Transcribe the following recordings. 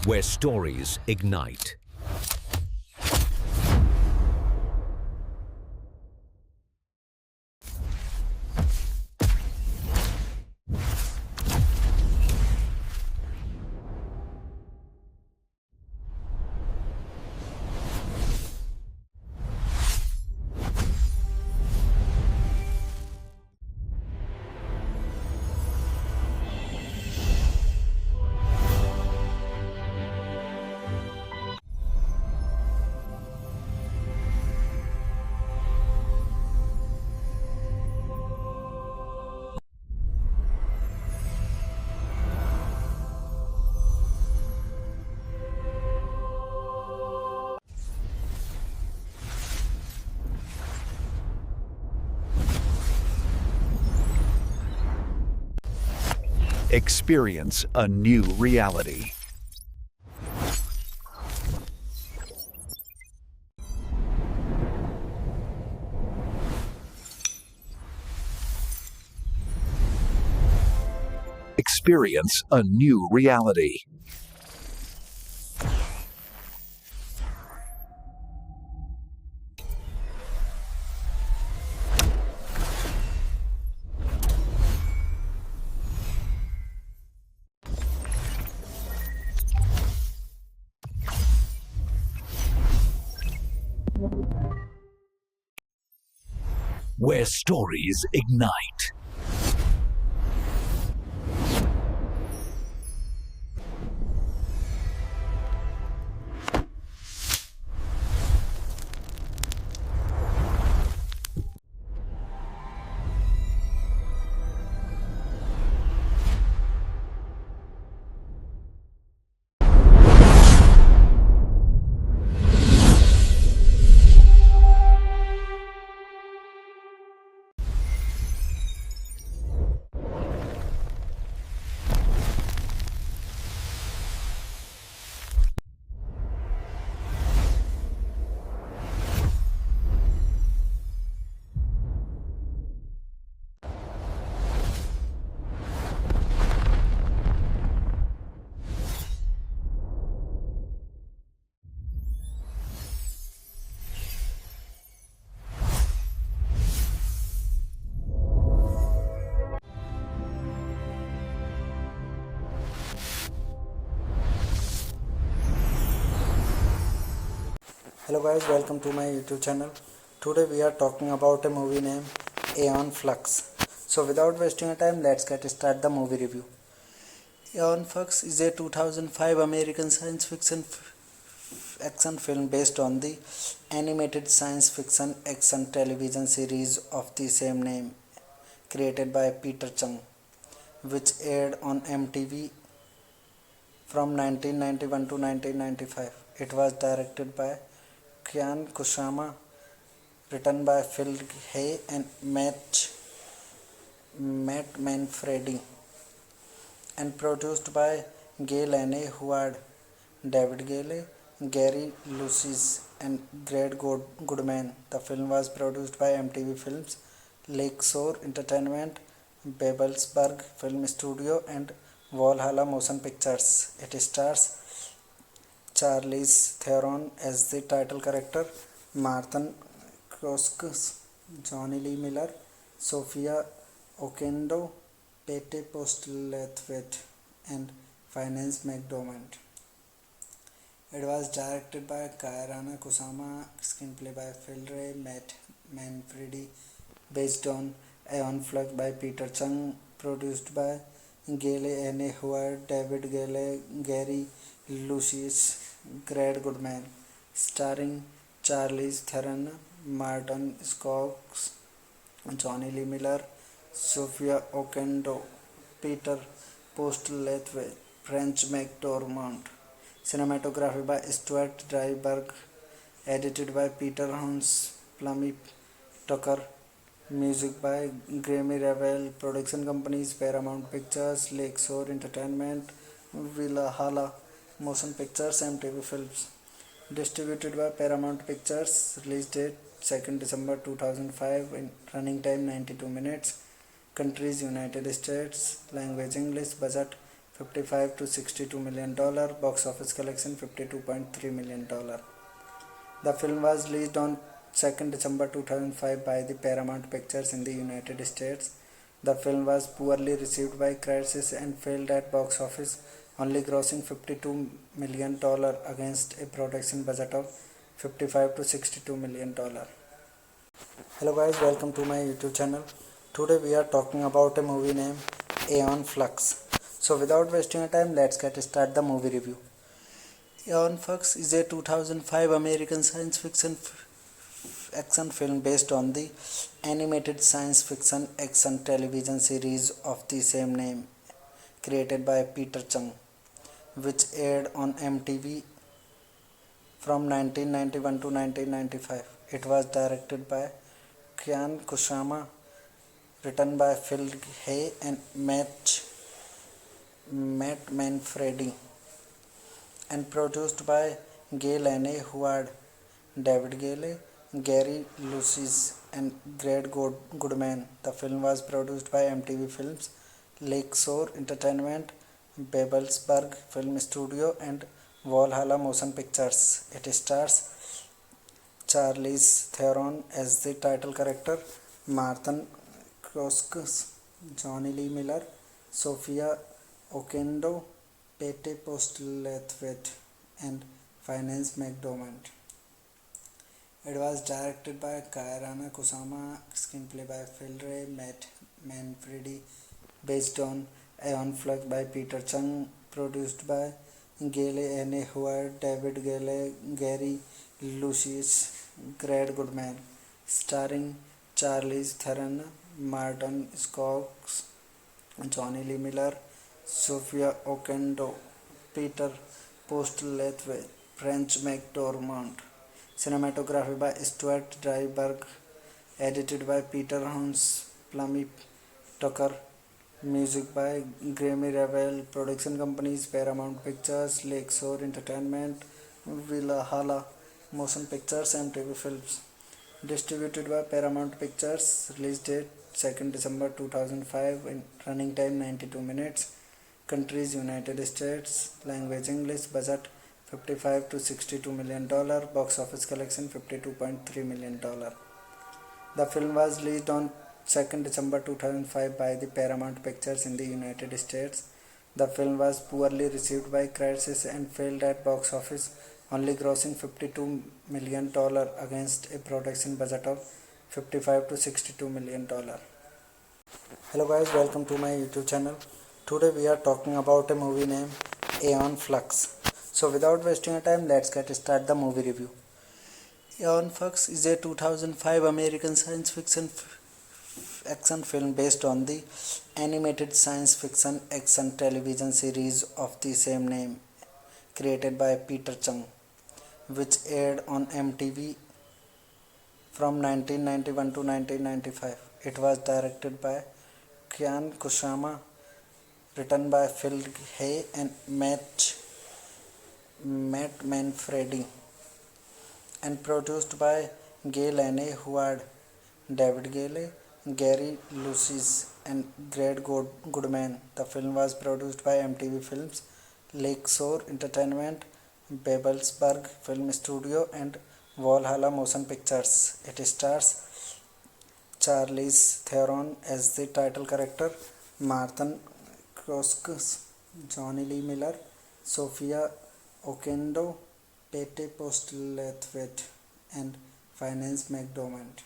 where stories ignite. Experience a new reality. Experience a new reality. Where stories ignite. Hello guys, welcome to my YouTube channel. Today we are talking about a movie named Aeon Flux. So without wasting a time, let's get start the movie review. Aeon Flux is a 2005 American science fiction action film based on the animated science fiction action television series of the same name created by Peter Chung, which aired on MTV from 1991 to 1995. It was directed by Kian Kusama, written by Phil Hay and Matt Manfredi, and produced by Gay Lane Howard, David Gale, Gary Lucis, and Greg Goodman. The film was produced by MTV Films, Lakeshore Entertainment, Babelsberg Film Studio, and Valhalla Motion Pictures. It stars Charlize Theron as the title character, Martin Kroskus, Johnny Lee Miller, Sophia Okendo, Pete Postlethwaite, and Finance McDormand. It was directed by Kairana Kusama, screenplay by Phil Ray, Matt Manfredi, based on Aeon Flux by Peter Chung, produced by Gale N. Howard, David Gale, Gary Lucius, Greg Goodman, starring Charlize Theron, Martin Scoggins, Johnny Lee Miller, Sophia Okendo, Peter Postlethwaite, French McDormand. Cinematography by Stuart Dryberg, edited by Peter Hans Plummy Tucker, music by Grammy Ravel, production companies Paramount Pictures, Lakeshore Entertainment, Valhalla Motion Pictures, MTV Films. Distributed by Paramount Pictures, release date 2nd December 2005, in running time 92 minutes, countries United States, language English, budget $55 to $62 million, box office collection $52.3 million. The film was released on 2nd December 2005 by the Paramount Pictures in the United States. The film was poorly received by critics and failed at box office, only grossing $52 million against a production budget of $55 to $62 million. Hello guys, welcome to my YouTube channel. Today we are talking about a movie named Aeon Flux. So without wasting our time, let's get start the movie review. Aeon Flux is a 2005 American science fiction action film based on the animated science fiction action television series of the same name, created by Peter Chung, which aired on MTV from 1991 to 1995. It was directed by Kian Kusama, written by Phil Hay and Matt Manfredi, and produced by Gail Anne Howard, David Gale, Gary Lucis, and Greg Goodman. The film was produced by MTV Films, Lakeshore Entertainment, Babelsberg Film Studio, and Valhalla Motion Pictures. It stars Charlize Theron as the title character, Martin Kroskus, Johnny Lee Miller, Sophia Okendo, Pete Postlethwaite, and Finance McDormand. It was directed by Kairana Kusama, screenplay by Phil Ray, Matt Manfredi, based on Aeon Flux by Peter Chung, produced by Gail Anne Howard, David Gale, Gary Lucius, Greg Goodman, starring Charlize Theron, Martin Scoggins, Johnny Lee Miller, Sophia Okendo, Peter Postlethwaite, French McDormand. Cinematography by Stuart Dryburgh, edited by Peter Hans Plummy Tucker, music by Grammy Ravel, production companies Paramount Pictures, Lakeshore Entertainment, Valhalla Motion Pictures, and MTV Films. Distributed by Paramount Pictures, release date 2nd December 2005, and running time 92 minutes, countries United States, language English, budget $55 to $62 million, box office collection $52.3 million. The film was released on 2nd December 2005 by the Paramount Pictures in the United States. The film was poorly received by critics and failed at box office, only grossing $52 million against a production budget of $55 to $62 million. Hello guys, welcome to my YouTube channel. Today we are talking about a movie named Aeon Flux. So without wasting our time, let's get start the movie review. Aeon Flux is a 2005 American science fiction action film based on the animated science fiction action television series of the same name, created by Peter Chung, which aired on MTV from 1991 to 1995. It was directed by Kian Kusama, written by Phil Hay and Matt Manfredi, and produced by Gail Anne Howard, David Gale, Gary Lucis, and Greg Goodman. The film was produced by MTV Films, Lakeshore Entertainment, Babelsberg Film Studio, and Valhalla Motion Pictures. It stars Charlize Theron as the title character, Martin Kroskus, Johnny Lee Miller, Sophia Okendo, Pete Postlethwaite, and Finance McDormand.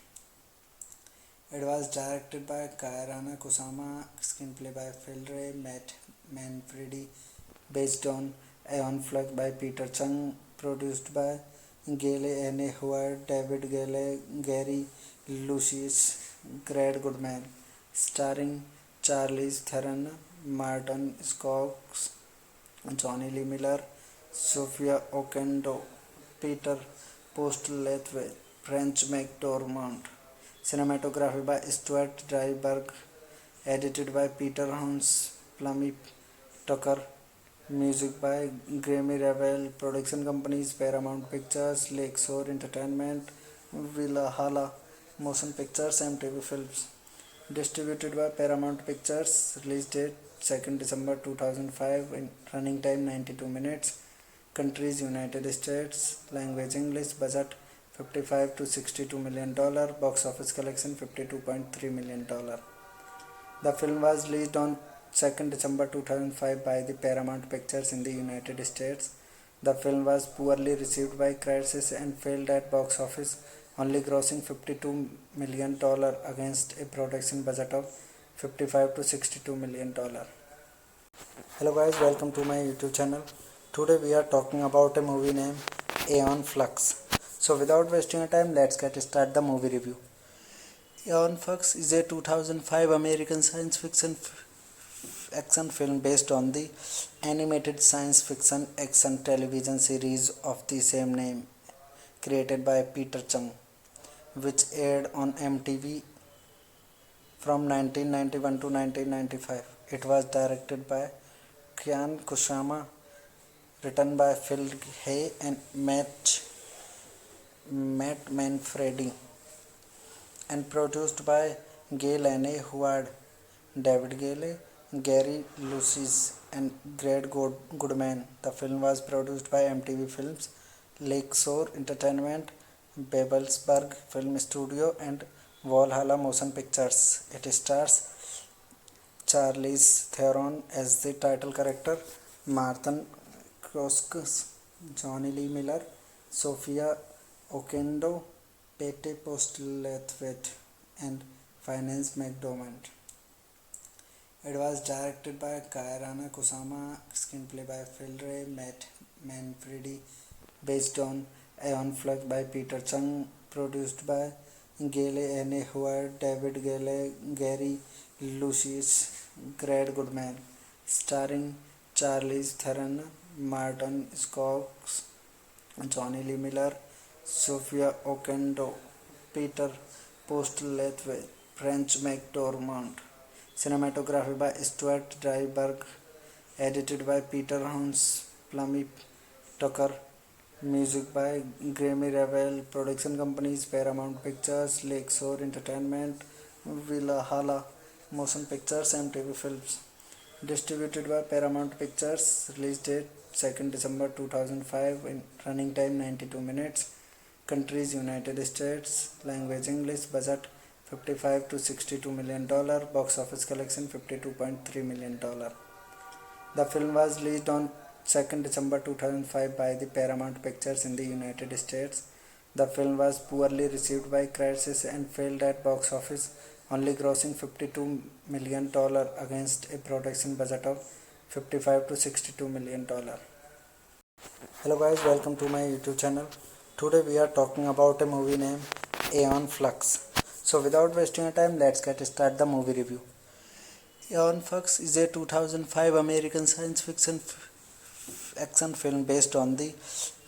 It was directed by Kairana Kusama, screenplay by Phil Ray, Matt Manfredi, based on Aeon Flux by Peter Chung, produced by Gail Anne Howard, David Gale, Gary Lucius, Greg Goodman, starring Charlize Theron, Martin Scoggins, Johnny Lee Miller, Sophia Okendo, Peter Postlethwaite, French McDormand. Cinematography by Stuart Dryburgh, edited by Peter Hans Plummy Tucker, music by Grammy Ravel, production companies Paramount Pictures, Lakeshore Entertainment, Valhalla Motion Pictures, and MTV Films. Distributed by Paramount Pictures. Release date 2nd December 2005. In running time 92 minutes. Countries United States. Language English. Budget 55 to 62 million dollar. Box office collection 52.3 million dollar. The film was released on 2nd December 2005 by the Paramount Pictures in the United States. The film was poorly received by critics and failed at box office, only grossing $52 million against a production budget of $55 to $62 million. Hello guys, welcome to my YouTube channel. Today we are talking about a movie named Aeon Flux. So without wasting time, let's get started the movie review. Aeon Flux is a 2005 American science fiction action film based on the animated science fiction action television series of the same name created by Peter Chung, which aired on MTV from 1991 to 1995. It was directed by Kian Kusama, written by Phil Hay and Matt Manfredi, and produced by Gail Anne Howard, David Gale, Gary Lucis, and Greg Goodman. The film was produced by MTV Films, Lakeshore Entertainment, Babelsberg Film Studio, and Valhalla Motion Pictures. It stars Charlize Theron as the title character, Martin Kroskus, Johnny Lee Miller, Sophia Okendo, Pete Postlethwaite, and Finance McDormand. It was directed by Kairana Kusama, screenplay by Phil Ray, Matt Manfredi, based on Aeon Flux by Peter Chung, produced by Gail Anne Howard, David Gale, Gary Lucis, Greg Goodman, starring Charlize Theron, Martin Scoggins, Johnny Lee Miller, Sophia Okendo, Peter Postlethwaite, French McDormand. Cinematography by Stuart Dryburgh, edited by Peter Hans Plummy Tucker, music by Grammy Ravel, production companies Paramount Pictures, Lakeshore Entertainment, Valhalla Motion Pictures, MTV Films. Distributed by Paramount Pictures. Release date 2nd December 2005. In running time 92 minutes. Countries United States. Language English. Budget 55 to 62 million dollar. Box office collection 52.3 million dollar. The film was released on 2nd December 2005 by the Paramount Pictures in the United States. The film was poorly received by critics and failed at box office, only grossing $52 million against a production budget of $55 to $62 million. Hello guys, welcome to my YouTube channel. Today we are talking about a movie named Aeon Flux. So without wasting time, let's get started the movie review. Aeon Flux is a 2005 American science fiction action film based on the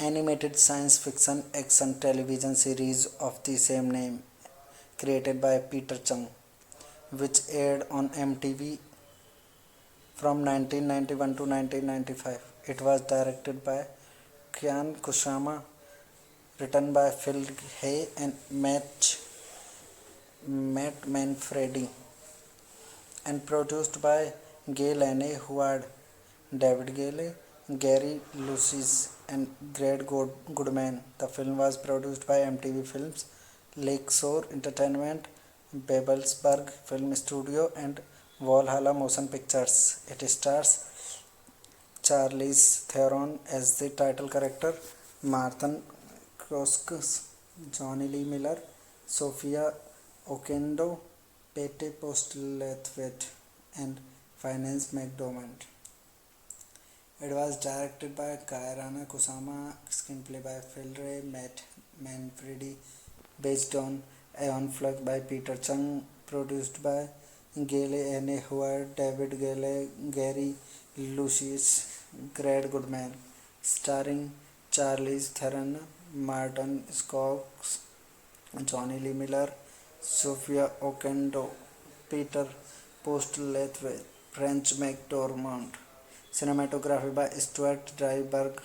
animated science fiction action television series of the same name created by Peter Chung, which aired on MTV from 1991 to 1995. It was directed by Kian Kusama, written by Phil Hay and Matt Manfredi, and produced by Gail Anne Howard, David Gale, Gary Lucis, and Greg Goodman. The film was produced by MTV Films, Lakeshore Entertainment, Babelsberg Film Studio, and Valhalla Motion Pictures. It stars Charlize Theron as the title character, Martin Kroskus, Johnny Lee Miller, Sophia Okendo, Pete Postlethwaite, and Finance McDormand. It was directed by Kairana Kusama, screenplay by Phil Ray, Matt Manfredi, based on Aeon Flux by Peter Chung, produced by Gail Anne Howard, David Gale, Gary Lucis, Greg Goodman, starring Charlize Theron, Martin Scoggins, Johnny Lee Miller, Sophia Okendo, Peter Postlethwaite, French McDormand. Cinematography by Stuart Dryburgh,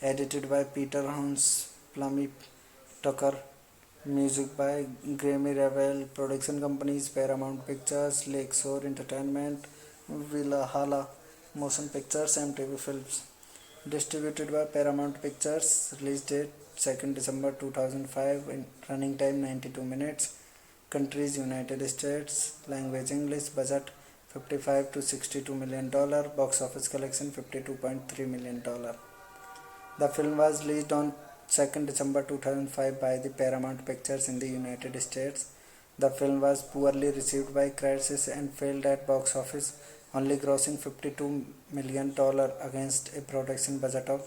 edited by Peter Hans Plummy Tucker, Music by Grammy Revel. Production companies Paramount Pictures, Lakeshore Entertainment, Valhalla Motion Pictures, MTV Films. Distributed by Paramount Pictures. Release date 2nd December 2005. Running time 92 minutes. Countries United States. Language English. Budget 55 to 62 million dollar. Box office collection 52.3 million dollar. The film was released on 2nd December 2005 by the Paramount Pictures in the United States. The film was poorly received by critics and failed at box office, only grossing $52 million against a production budget of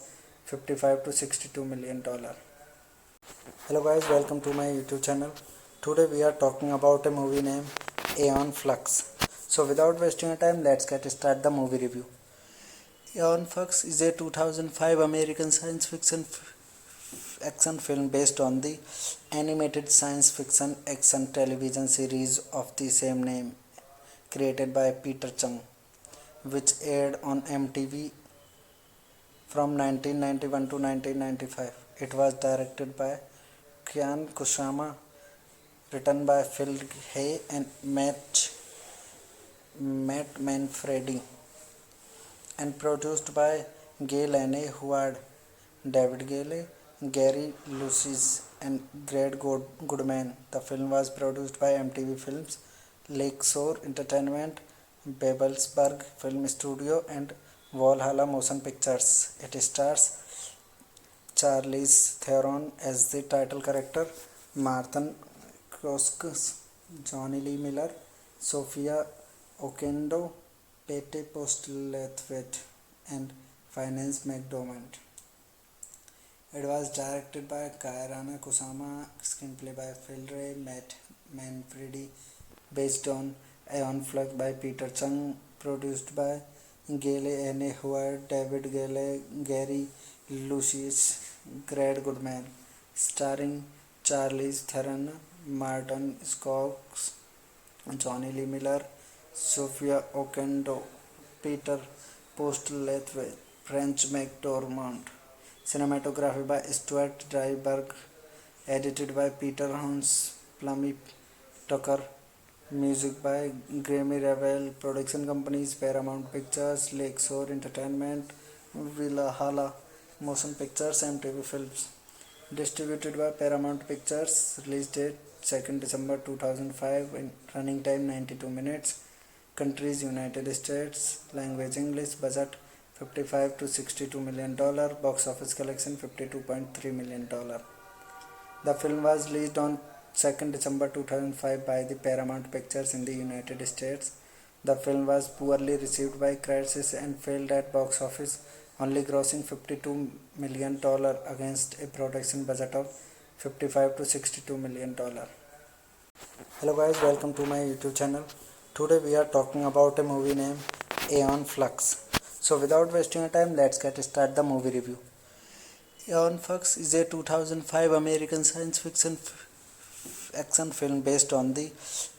$55 to $62 million. Hello guys, welcome to my YouTube channel. Today we are talking about a movie named Aeon Flux. So without wasting time, let's get started the movie review. Aeon Flux is a 2005 American science fiction action film based on the animated science fiction action television series of the same name created by Peter Chung, which aired on MTV from 1991 to 1995. It was directed by Kian Kusama, written by Phil Hay and Matt Manfredi, and produced by Gail Anne Howard, David Gale, Gary Lucis, and Greg Goodman. The film was produced by MTV Films, Lakeshore Entertainment, Babelsberg Film Studio, and Valhalla Motion Pictures. It stars Charlize Theron as the title character, Martin Kroskus, Johnny Lee Miller, Sophia Oquendo, Pete Postlethwaite, and Finance McDormand. It was directed by Kairana Kusama, screenplay by Phil Ray, Matt Manfredi, based on Aeon Flux by Peter Chung, produced by Gail Anne Howard, David Gale, Gary Lucis, Greg Goodman, starring Charlize Theron, Martin Scoggins, Johnny Lee Miller, Sophia Oquendo, Peter Postlethwaite, French McDormand. Cinematography by Stuart Dryburgh, edited by Peter Hans Plummy Tucker. Music by Grammy Revel. Production companies Paramount Pictures, Lakeshore Entertainment, Valhalla Motion Pictures, MTV Films. Distributed by Paramount Pictures. Release date 2nd December 2005. Running time 92 minutes. Countries United States. Language English. Budget 55 to 62 million dollar. Box office collection 52.3 million dollar. The film was released on 2nd December 2005 by the Paramount Pictures in the United States. The film was poorly received by critics and failed at box office, only grossing $52 million against a production budget of $55 to $62 million. Hello guys, welcome to my YouTube channel. Today we are talking about a movie named Aeon Flux. So without wasting time, let's get started the movie review. Aeon Flux is a 2005 American science fiction action film based on the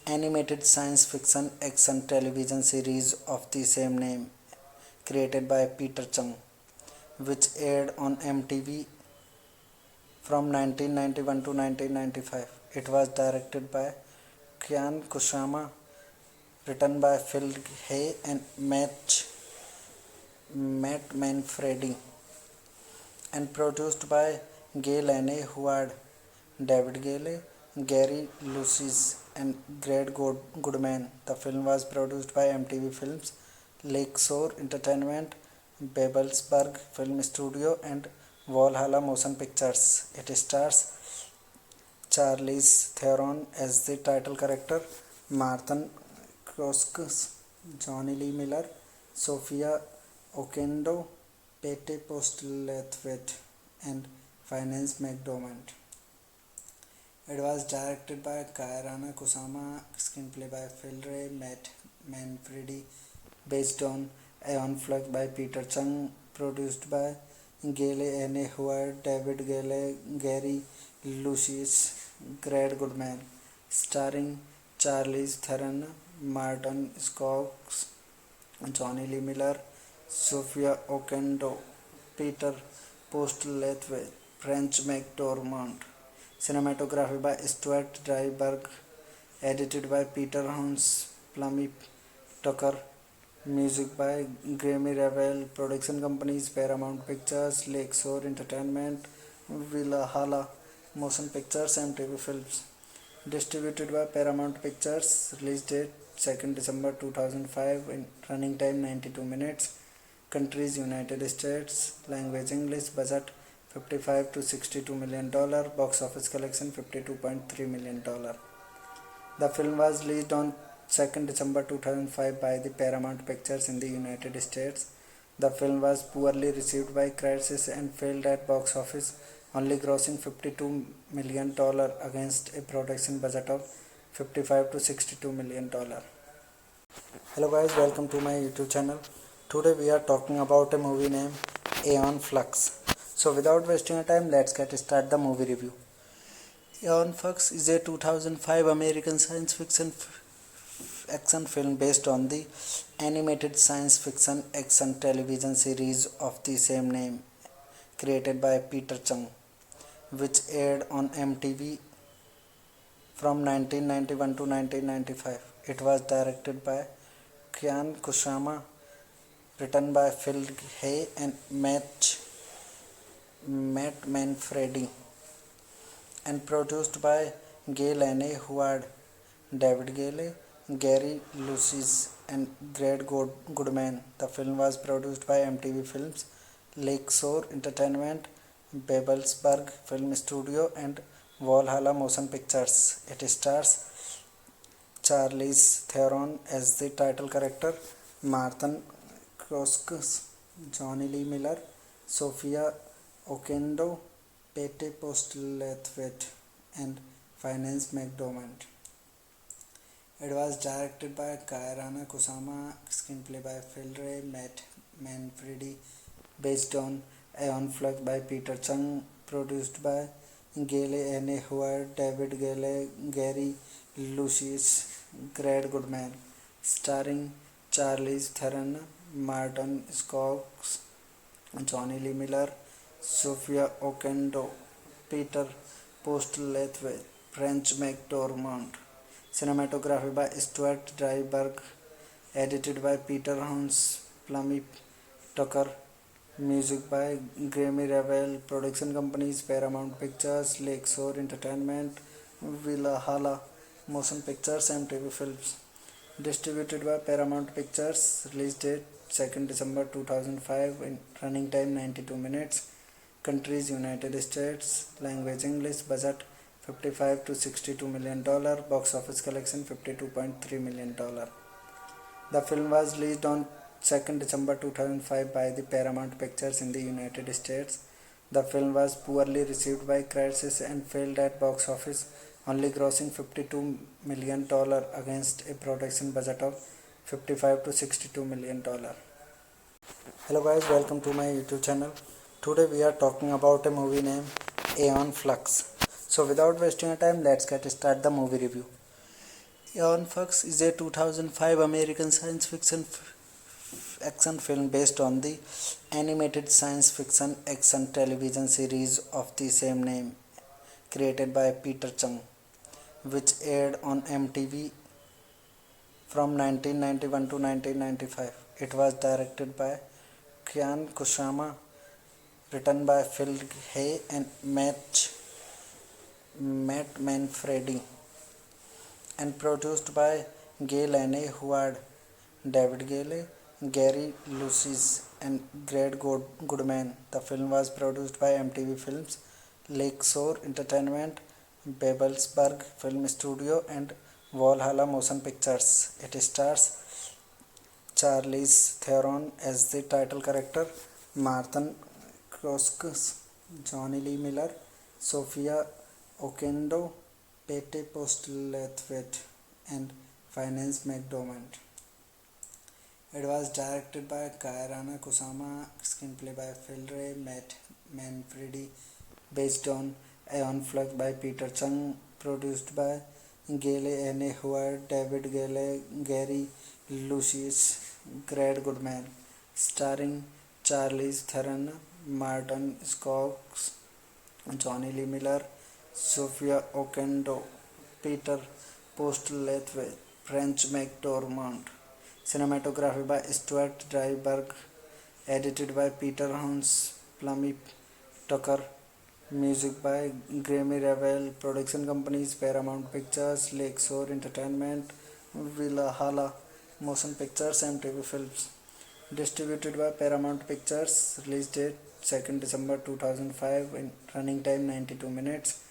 animated science fiction action television series of the same name created by Peter Chung, which aired on MTV from 1991 to 1995. It was directed by Kian Kusama, written by Phil Hay and Matt Manfredi, and produced by Gail Anne Howard, David Gale, Gary Lucis, and Greg Goodman. The film was produced by MTV Films, Lakeshore Entertainment, Babelsberg Film Studio, and Valhalla Motion Pictures. It stars Charlize Theron as the title character, Martin Kroskus, Johnny Lee Miller, Sophia Oquendo, Pete Postlethwaite, and Finance McDormand. It was directed by Kairana Kusama, screenplay by Phil Ray, Matt Manfredi, based on Aeon Flux by Peter Chung, produced by Gail Anne Howard, David Gale, Gary Lucis, Greg Goodman, starring Charlize Theron, Martin Scoggins, Johnny Lee Miller, Sophia Oquendo, Peter Postlethwaite, French McDormand. cinematography by Stuart Dryburgh, edited by Peter Hans Plummy Tucker, music by Grammy Revel, production companies Paramount Pictures, Lakeshore Entertainment, Valhalla Motion Pictures, MTV Films. Distributed by Paramount Pictures. Release date 2nd December 2005. Running time 92 minutes. Countries United States. Language English. Budget $55 to $62 million. Box office collection $52.3 million. The film was released on 2nd December 2005 by the Paramount Pictures in the United States. The film was poorly received by critics and failed at box office, only grossing $52 million against a production budget of $55 to $62 million. Hello guys, welcome to my YouTube channel. Today we are talking about a movie named Aeon Flux. So without wasting time, let's get started the movie review. Aeon Flux is a 2005 American science fiction action film based on the animated science fiction action television series of the same name, created by Peter Chung, which aired on MTV from 1991 to 1995. It was directed by Kian Kusama, written by Phil Hay and Matt Manfredi, and produced by Gail Anne Howard, David Gale, Gary Lucis, and Greg Goodman. The film was produced by MTV Films, Lakeshore Entertainment, Babelsberg Film Studio, and Valhalla Motion Pictures. It stars Charlize Theron as the title character, Martin Kroskus, Johnny Lee Miller, Sophia Oquendo, Pete Postlethwaite, and Finance McDormand. It was directed by Kairana Kusama, screenplay by Phil Ray, Matt Manfredi, based on Aeon Flux by Peter Chung, produced by Gail Anne Howard, David Gale, Gary Lucis, Greg Goodman, starring Charlize Theron, Martin Scoggins, Johnny Lee Miller, Sophia Oquendo, Peter Postlethwaite, French McDormand. Cinematography by Stuart Dryburgh, edited by Peter Hans Plummy Tucker, music by Grammy Revel, production companies Paramount Pictures, Lakeshore Entertainment, Valhalla Motion Pictures, MTV Films. Distributed by Paramount Pictures. Release date 2nd December 2005. Running time 92 minutes. Countries United States. Language English. Budget $55 to $62 million. Box office collection $52.3 million. The film was released on 2nd December 2005 by the Paramount Pictures in the United States. The film was poorly received by critics and failed at box office, only grossing $52 million against a production budget of $55 to $62 million. Hello guys, welcome to my YouTube channel. Today we are talking about a movie named Aeon Flux. So without wasting time, let's get started the movie review. Aeon Flux is a 2005 American science fiction action film based on the animated science fiction action television series of the same name, created by Peter Chung, which aired on MTV from 1991 to 1995. It was directed by Kian Kusama, written by Phil Hay and Matt Manfredi, and produced by Gail Anne Howard, David Gale, Gary Lucis, and Greg Goodman. The film was produced by MTV Films, Lakeshore Entertainment, Babelsberg Film Studio, and Valhalla Motion Pictures. It stars Charlize Theron as the title character, Martin Kroskus, Johnny Lee Miller, Sophia Oquendo, Pete Postlethwaite, and Finance McDormand. It was directed by Kairana Kusama, screenplay by Phil Ray, Matt Manfredi, based on Aeon Flux by Peter Chung, produced by Gail Anne Howard, David Gale, Gary Lucis, Greg Goodman, starring Charlize Theron, Martin Scoggins, Johnny Lee Miller, Sophia Oquendo, Peter Postlewaite, French McDormand. Cinematography by Stuart Dryburgh, edited by Peter Hans Plummy Tucker. Music by Grammy Ravel. Production companies Paramount Pictures, Lakeshore Entertainment, Valhalla Motion Pictures, and TV Films. Distributed by Paramount Pictures. Release date 2nd December 2005. In running time 92 minutes.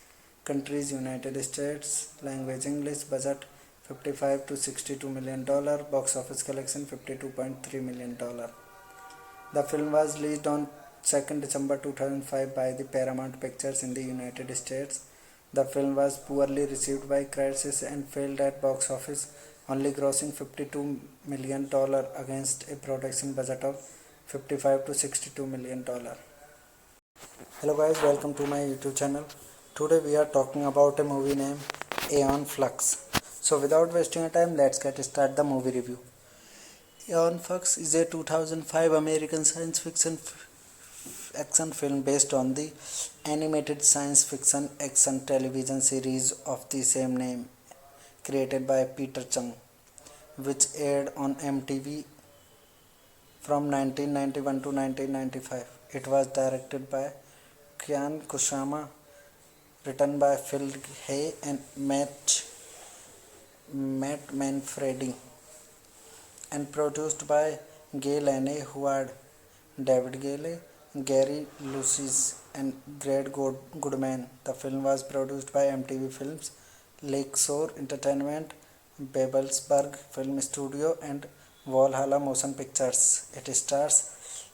Countries United States. Language English. Budget 55 to 62 million dollar. Box office collection 52.3 million dollar. The film was released on 2nd December 2005 by the Paramount Pictures in the United States. The film was poorly received by critics and failed at box office, only grossing $52 million against a production budget of $55 to $62 million. Hello guys, welcome to my YouTube channel. Today we are talking about a movie named Aeon Flux. So without wasting time, let's get started the movie review. Aeon Flux is a 2005 American science fiction action film based on the animated science fiction action television series of the same name, created by Peter Chung, which aired on MTV from 1991 to 1995. It was directed by Kian Kusama, written by Phil Hay and Matt Manfredi, and produced by Gail Anne Howard, David Gale, Gary Lucis, and Greg Goodman. The film was produced by MTV Films, Lakeshore Entertainment, Babelsberg Film Studio, and Valhalla Motion Pictures. It stars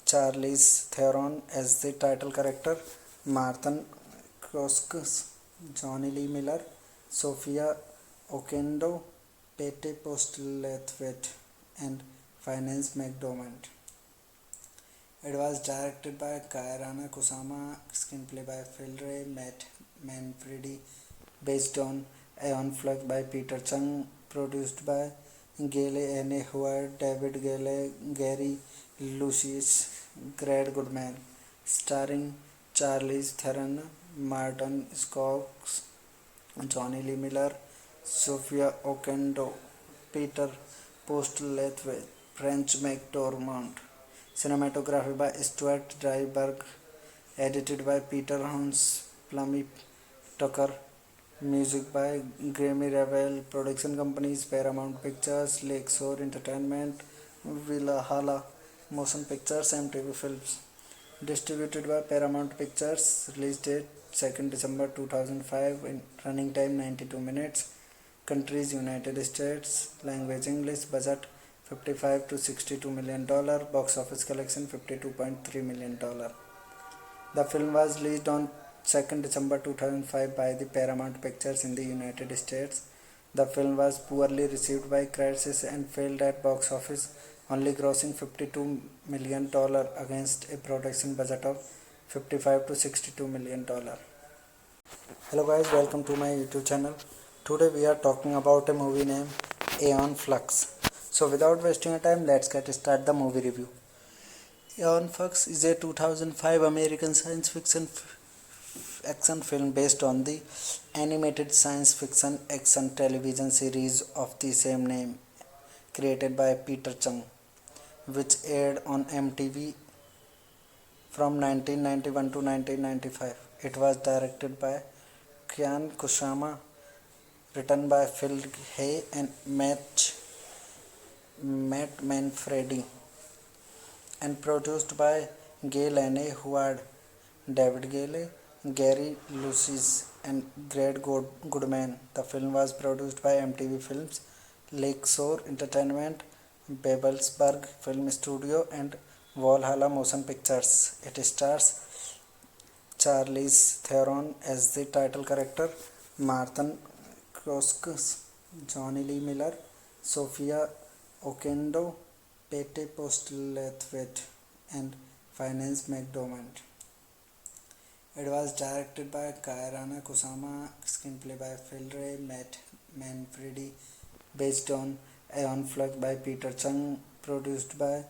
Charlize Theron as the title character, Martin Kroskus, Johnny Lee Miller, Sophia Oquendo, Pete Postlewaite, and Finance McDormand. It was directed by Kairana Kusama, screenplay by Phil Ray, Matt Manfredi, based on Aeon Flux by Peter Chung, produced by Gail Anne Howard, David Gale, Gary Lucis, Greg Goodman, starring Charlize Theron, Martin Scoggins, Johnny Lee Miller, Sophia Oquendo, Peter Postlewaite, French McDormand. Cinematography by Stuart Dryburgh, edited by Peter Hans Plummy Tucker. Music by Grammy Ravel. Production companies Paramount Pictures, Lakeshore Entertainment, Valhalla Motion Pictures, and TV Films. Distributed by Paramount Pictures. Release date 2nd December 2005. In running time 92 minutes. Countries United States. Language English. Budget 55 to 62 million dollar. Box office collection 52.3 million dollar. The film was released on 2nd December 2005 by the Paramount Pictures in the United States. The film was poorly received by critics and failed at box office, only grossing $52 million against a production budget of $55 to $62 million. Hello guys, welcome to my YouTube channel. Today we are talking about a movie named Aeon Flux. So without wasting time, let's get started the movie review. Aeon Flux is a 2005 American science fiction action film based on the animated science fiction action television series of the same name, created by Peter Chung, which aired on MTV from 1991 to 1995. It was directed by Kian Kusama, written by Phil Hay and Matt Manfredi, and produced by Gail Anne Howard, David Gale, Gary Lucis, and Greg Goodman. The film was produced by MTV Films, Lakeshore Entertainment, Babelsberg Film Studio, and Valhalla Motion Pictures. It stars Charlize Theron as the title character, Martin Kroskus, Johnny Lee Miller, Sophia Oquendo, Pete Postlewaite, and Finance McDormand. It was directed by Kairana Kusama, screenplay by Phil Ray, Matt Manfredi, based on Aeon Flux by Peter Chung, produced by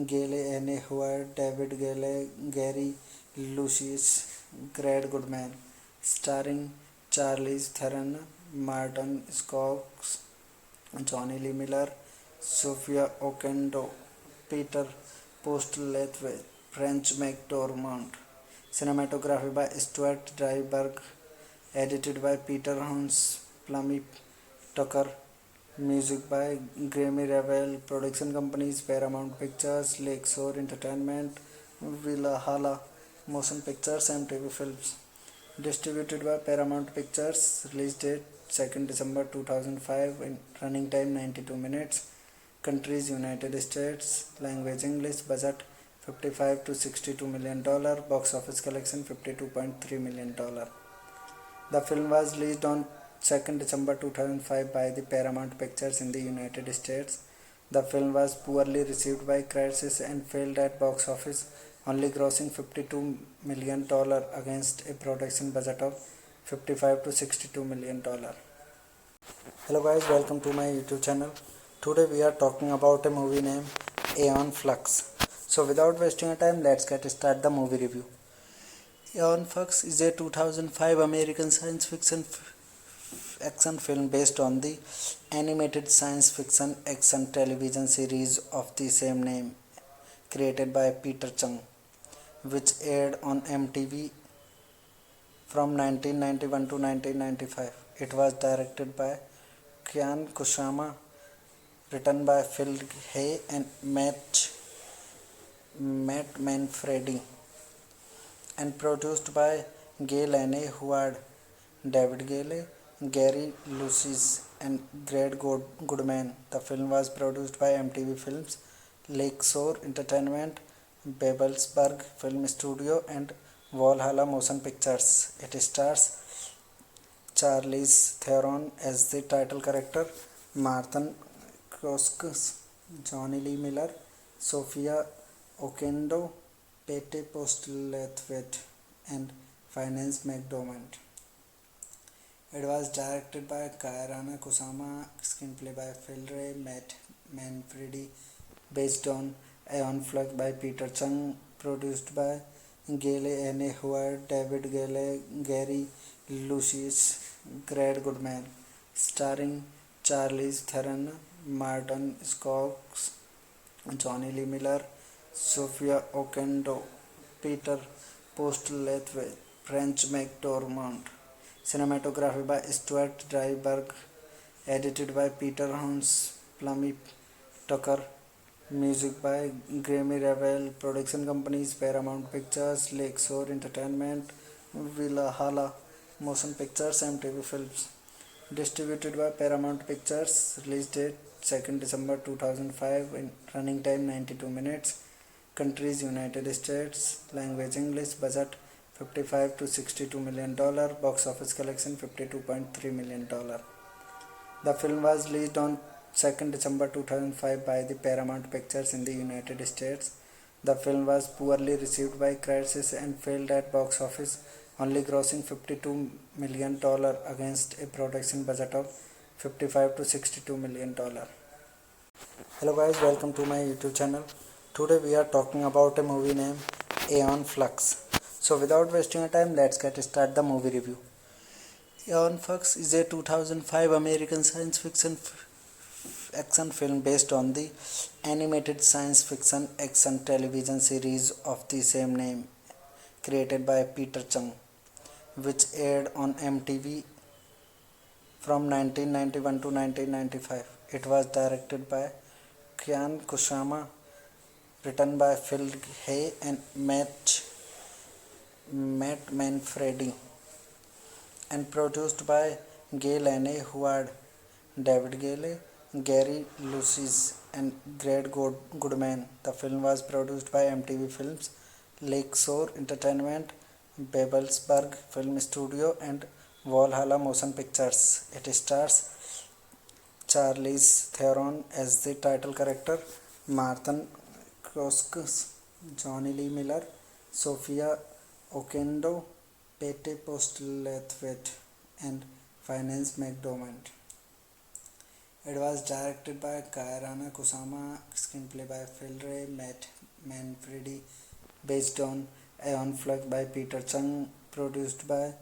Gail Anne Howard, David Gale, Gary Lucis, Greg Goodman, starring Charlize Theron, Martin Scorsese, Johnny Lee Miller, Sophia Okonedo, Peter Postlethwaite, French McDormand. Cinematography by Stuart Dryburgh, edited by Peter Hans Plummy Tucker, music by Grammy Ravel, production companies Paramount Pictures, Lakeshore Entertainment, Valhalla Motion Pictures, MTV Films. Distributed by Paramount Pictures, release date 2nd December 2005, in running time 92 minutes, countries United States, language English, budget 55 to 62 million dollar, box office collection 52.3 million dollar. The film was released on 2nd December 2005 by the Paramount Pictures in the United States. The film was poorly received by critics and failed at box office, only grossing $52 million against a production budget of $55 to $62 million. Hello guys, welcome to my YouTube channel. Today we are talking about a movie named Aeon Flux. So without wasting our time, let's get started the movie review. Aeon Flux is a 2005 American science fiction action film based on the animated science fiction action television series of the same name, created by Peter Chung, which aired on MTV from 1991 to 1995. It was directed by Kian Kusama, written by Phil Hay and Matt Manfredi, and produced by Gail Anne Howard, David Gale, Gary Lucis, and Greg Goodman. The film was produced by MTV Films, Lakeshore Entertainment, Babelsberg Film Studio, and Valhalla Motion Pictures. It stars Charlize Theron as the title character, Martin Scorsese, Johnny Lee Miller, Sophia Okonedo, Pete Postlethwaite, and Finance McDormand. It was directed by Kairana Kusama, screenplay by Phil Ray, Matt Manfredi, based on Aeon Flux by Peter Chung, produced by Gail Anne Howard, David Gale, Gary Lucis, Greg Goodman, starring Charlize Theron, Martin Scorsese, Johnny Lee Miller, Sophia Okonedo, Peter Postlethwaite, French McDormand. Cinematography by Stuart Dryburgh, edited by Peter Hans Plummy Tucker, music by Grammy Ravel, production companies Paramount Pictures, Lakeshore Entertainment, Valhalla Motion Pictures, MTV Films. Distributed by Paramount Pictures, release date 2nd December 2005, in running time 92 minutes, countries United States, language English, budget 55 to 62 million dollar, box office collection 52.3 million dollar. The film was released on 2nd December 2005 by the Paramount Pictures in the United States. The film was poorly received by critics and failed at box office, only grossing $52 million against a production budget of $55 to $62 million. Hello guys, welcome to my YouTube channel. Today we are talking about a movie named Aeon Flux. So without wasting our time, let's get started the movie review. Aeon Flux is a 2005 American science fiction action film based on the animated science fiction action television series of the same name, created by Peter Chung, which aired on MTV from 1991 to 1995. It was directed by Kian Kusama, written by Phil Hay and Matt Manfredi, and produced by Gail Anne Howard, David Gale, Gary Lucis, and Greg Goodman. The film was produced by MTV Films, Lakeshore Entertainment, Babelsberg Film Studio, and Valhalla Motion Pictures. It stars Charlize Theron as the title character, Martin Scorsese, Johnny Lee Miller, Sophia Okonedo, Pete Postlethwaite, and Finance McDormand. It was directed by Kairana Kusama, screenplay by Phil Ray, Matt Manfredi, based on Aeon Flux by Peter Chung, produced by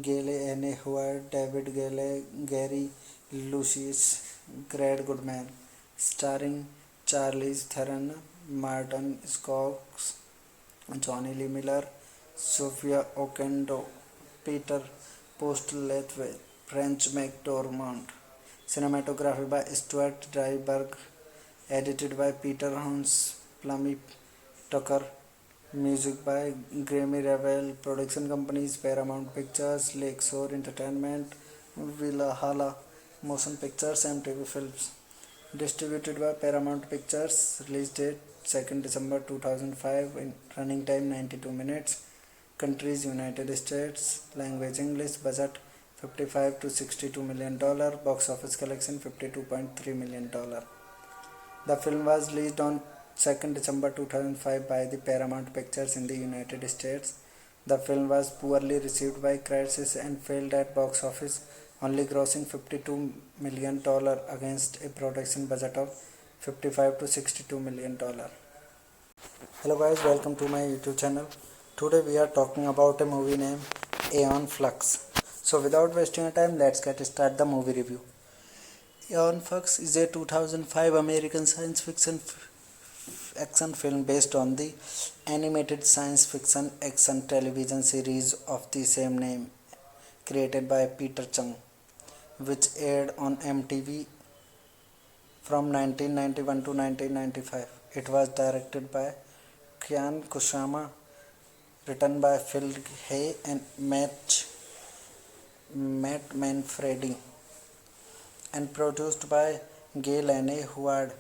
Gale Anne Howard, David Gale, Gary Lucius, Greg Goodman, starring Charlize Theron, Martin Scoggins, Johnny Lee Miller, Sophia Okonedo, Peter Postlethwaite, French McDormand. Cinematography by Stuart Dryburgh, edited by Peter Hans Plummy Tucker, music by Grammy Ravel, production companies Paramount Pictures, Lakeshore Entertainment, Valhalla Motion Pictures, MTV Films. Distributed by Paramount Pictures, release date 2nd December 2005, in running time 92 minutes, countries United States, language English, budget 55 to 62 million dollar, box office collection 52.3 million dollar. The film was released on 2nd December 2005 by the Paramount Pictures in the United States. The film was poorly received by critics and failed at box office, only grossing $52 million against a production budget of 55 to 62 million dollar. Hello guys, welcome to my YouTube channel. Today we are talking about a movie named Aeon Flux. So without wasting time, let's get started the movie review. Aeon Flux is a 2005 American science fiction action film based on the animated science fiction action television series of the same name, created by Peter Chung, which aired on MTV from 1991 to 1995. It was directed by Kian Kusama, written by Phil Hay and Matt Manfredi, and produced by Gale Anne Howard,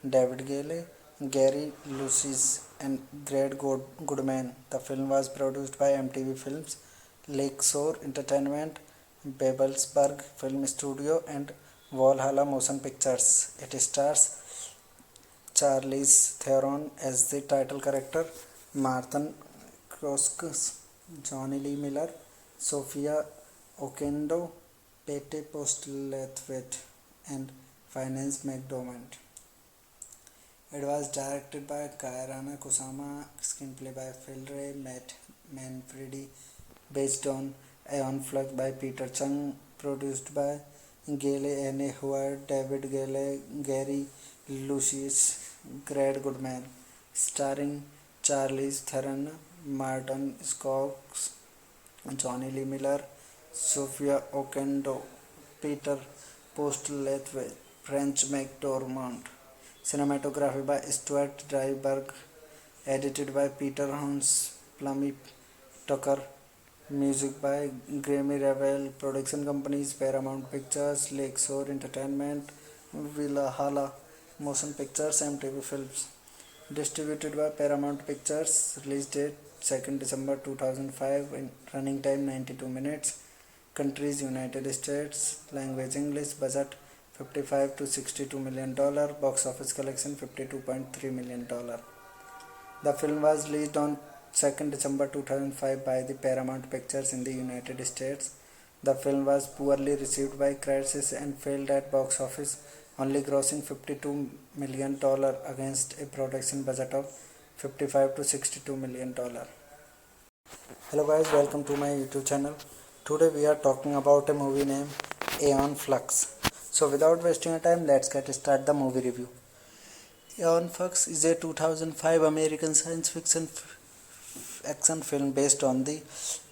David Gale, Gary Lucis, and Greg Goodman. The film was produced by MTV Films, Lakeshore Entertainment, Babelsberg Film Studio, and Valhalla Motion Pictures. It stars Charlize Theron as the title character, Martin Scoggins, Johnny Lee Miller, Sophia Okonedo, Pete Postlethwaite, and Finance McDormand. It was directed by Kian Kusama, screenplay by Phil Ray, Matt Manfredi, based on Aeon Flux by Peter Chung, produced by Gale Anne Howard, David Gale, Gary Lucius, Greg Goodman, starring Charlize Theron, Martin Scoggins, Johnny Lee Miller, Sophia Okonedo, Peter Postlethwaite, French McDormand. Cinematography by Stuart Dryburgh, edited by Peter Hans Plummy Tucker, music by Grammy Ravel, production companies Paramount Pictures, Lakeshore Entertainment, Valhalla Motion Pictures, MTV Films. Distributed by Paramount Pictures, release date 2nd December 2005, in running time 92 minutes, countries United States, language English, budget 55 to 62 million dollar, box office collection 52.3 million dollar. The film was released on 2nd December 2005 by the Paramount Pictures in the United States. The film was poorly received by critics and failed at box office, only grossing $52 million against a production budget of 55 to 62 million dollar. Hello guys, welcome to my YouTube channel. Today we are talking about a movie named Aeon Flux. So without wasting time, let's get started the movie review. Aeon Flux is a 2005 American science fiction action film based on the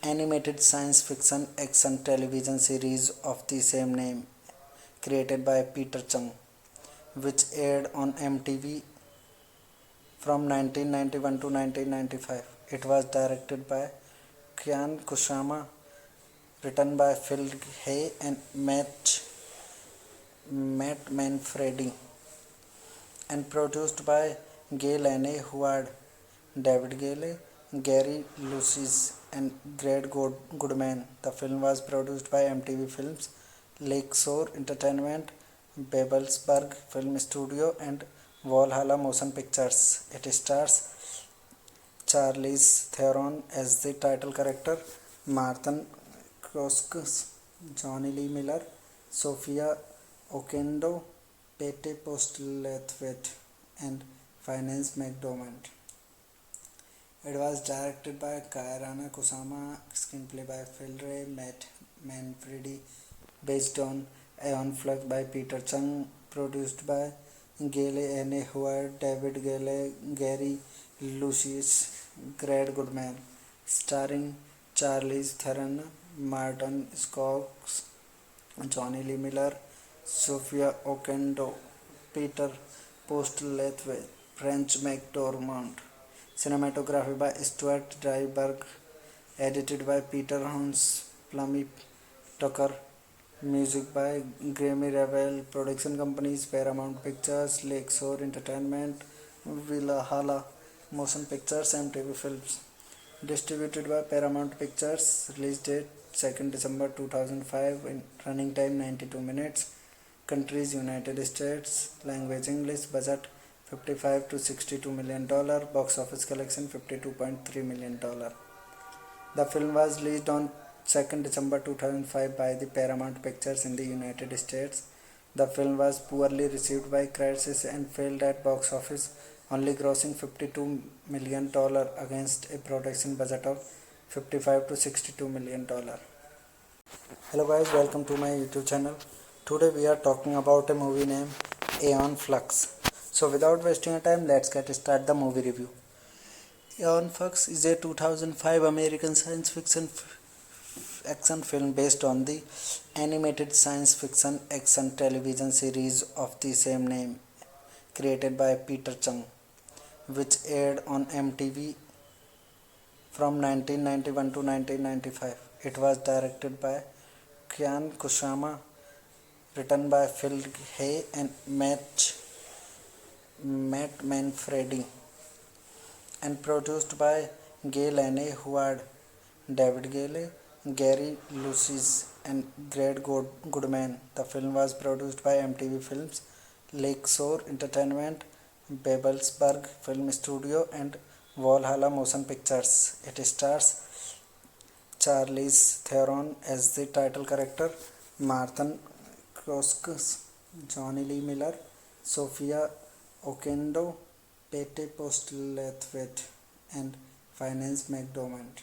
animated science fiction action television series of the same name, created by Peter Chung, which aired on MTV from 1991 to 1995. It was directed by Kian Kusama, written by Phil Hay and Matt Manfredi, and produced by Gale Anne Howard, David Gale, Gary Lucis, and Greg Goodman. The film was produced by MTV Films, Lakeshore Entertainment, Babelsberg Film Studio, and Valhalla Motion Pictures. It stars Charlize Theron as the title character, Martin Scoggins, Johnny Lee Miller, Sophia Okonedo, Pete Postlethwaite, and Finance McDormand. It was directed by Kairana Kusama, screenplay by Phil Ray, Matt Manfredi, based on Aeon Flux by Peter Chung, produced by Gail N. Howard, David Gale, Gary Lucius, Greg Goodman, starring Charlize Theron, Martin Scoggins, Johnny Lee Miller, Sophia Oquendo, Peter Postlethwaite, French McDormand. Cinematography by Stuart Dryburgh, edited by Peter Hans Plummy Tucker, music by Grammy Revel, production companies Paramount Pictures, Lakeshore Entertainment, Valhalla Motion Pictures, and TV Films. Distributed by Paramount Pictures, release date 2nd December 2005, in running time 92 minutes, countries United States, language English, budget 55 to 62 million dollar, box office collection 52.3 million dollar. The film was released on 2nd December 2005 by the Paramount Pictures in the United States. The film was poorly received by critics and failed at box office, only grossing $52 million against a production budget of 55 to 62 million dollar. Hello guys, welcome to my YouTube channel. Today we are talking about a movie named Aeon Flux. So without wasting time, let's get started the movie review. Aeon Flux is a 2005 American science fiction action film based on the animated science fiction action television series of the same name, created by Peter Chung, which aired on MTV from 1991 to 1995. It was directed by Kian Kusama, written by Phil Hay and Matt Manfredi, and produced by Gail N. Howard, David Gale, Gary Lucius, and Greg Goodman. The film was produced by MTV Films, Lakeshore Entertainment, Babelsberg Film Studio, and Valhalla Motion Pictures. It stars Charlize Theron as the title character, Martin Scoggins, Johnny Lee Miller, Sophia Oquendo, Pete Postlethwaite, and Finance McDormand.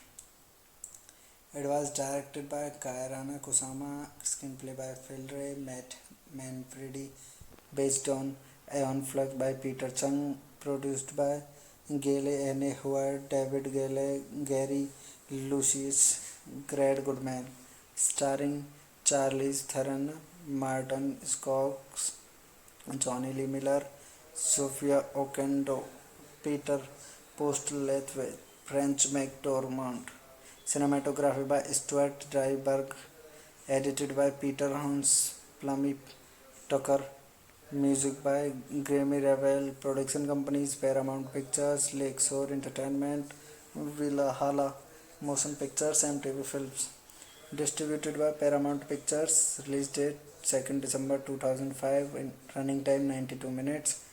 It was directed by Kairana Kusama, screenplay by Phil Ray, Matt Manfredi, based on Aeon Flux by Peter Chung, produced by Gail N. Howard, David Gale, Gary Lucius, Greg Goodman, starring Charlize Theron, Martin Scoggins, Johnny Lee Miller, Sophia Oquendo, Peter Postlethwaite, French McDormand. Cinematography by Stuart Dryburgh, edited by Peter Hans Plummy Tucker, music by Grammy Revel, production companies Paramount Pictures, Lakeshore Entertainment, Valhalla Motion Pictures, and TV Films. Distributed by Paramount Pictures, release date 2nd December 2005, in running time 92 minutes,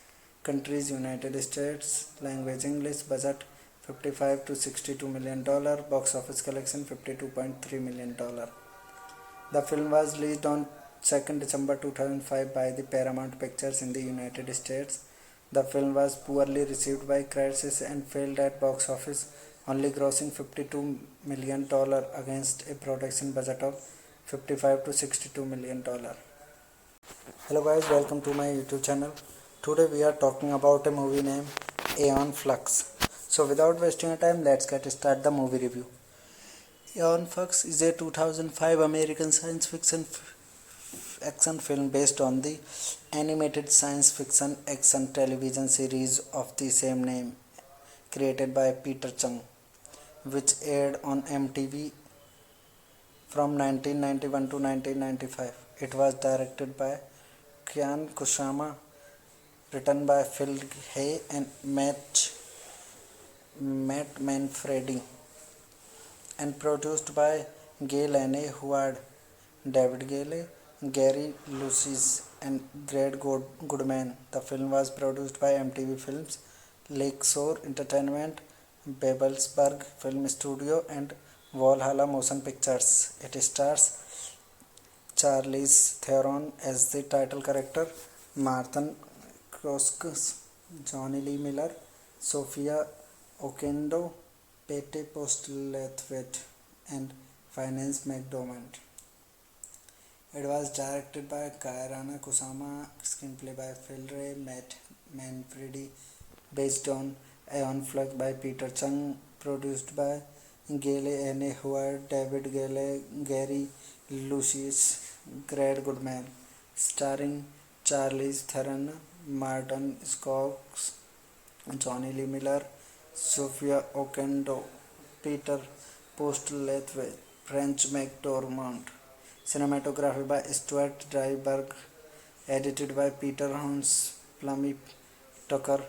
countries United States, language English, budget 55 to 62 million dollar, box office collection 52.3 million dollar. The film was released on 2nd December 2005 by the Paramount Pictures in the United States. The film was poorly received by critics and failed at box office, only grossing $52 million against a production budget of 55 to 62 million dollar. Hello guys, welcome to my YouTube channel. Today we are talking about a movie named Aeon Flux. So without wasting time, let's get started the movie review. Aeon Flux is a 2005 American science fiction action film based on the animated science fiction action television series of the same name, created by Peter Chung, which aired on MTV from 1991 to 1995. It was directed by Kian Kusama, written by Phil Hay and Matt Manfredi, and produced by Gail N. Howard, David Gale, Gary Lucius, and Greg Goodman. The film was produced by MTV Films, Lakeshore Entertainment, Babelsberg Film Studio, and Valhalla Motion Pictures. It stars Charlize Theron as the title character, Martin Scoggins, Johnny Lee Miller, Sophia Oquendo, Pete Postlethwaite and Finance McDormand. It was directed by Kairana Kusama, screenplay by Phil Ray, Matt Manfredi, based on Aeon Flux by Peter Chung, produced by Gayle Anne Howard, David Gale, Gary Lucius, Greg Goodman, starring Charlize Theron, Martin Scoggins, Johnny Lee Miller, Sophia Oquendo, Peter Postlethwaite, French McDormand. Cinematography by Stuart Dryburgh, edited by Peter Hans, Plummy Tucker,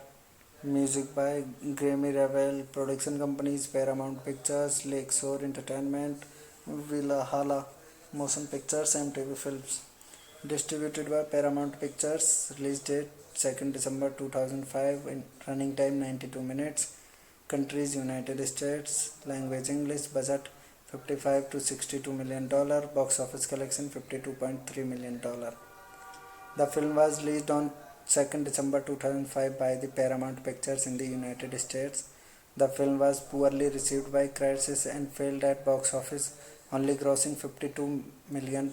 music by Grammy Ravel, production companies Paramount Pictures, Lakeshore Entertainment, Valhalla Motion Pictures, MTV Films. Distributed by Paramount Pictures, release date 2nd December 2005, in running time 92 minutes, countries United States, language English, budget $55 to $62 million, box office collection $52.3 million. The film was released on 2nd December 2005 by the Paramount Pictures in the United States. The film was poorly received by critics and failed at box office, only grossing $52 million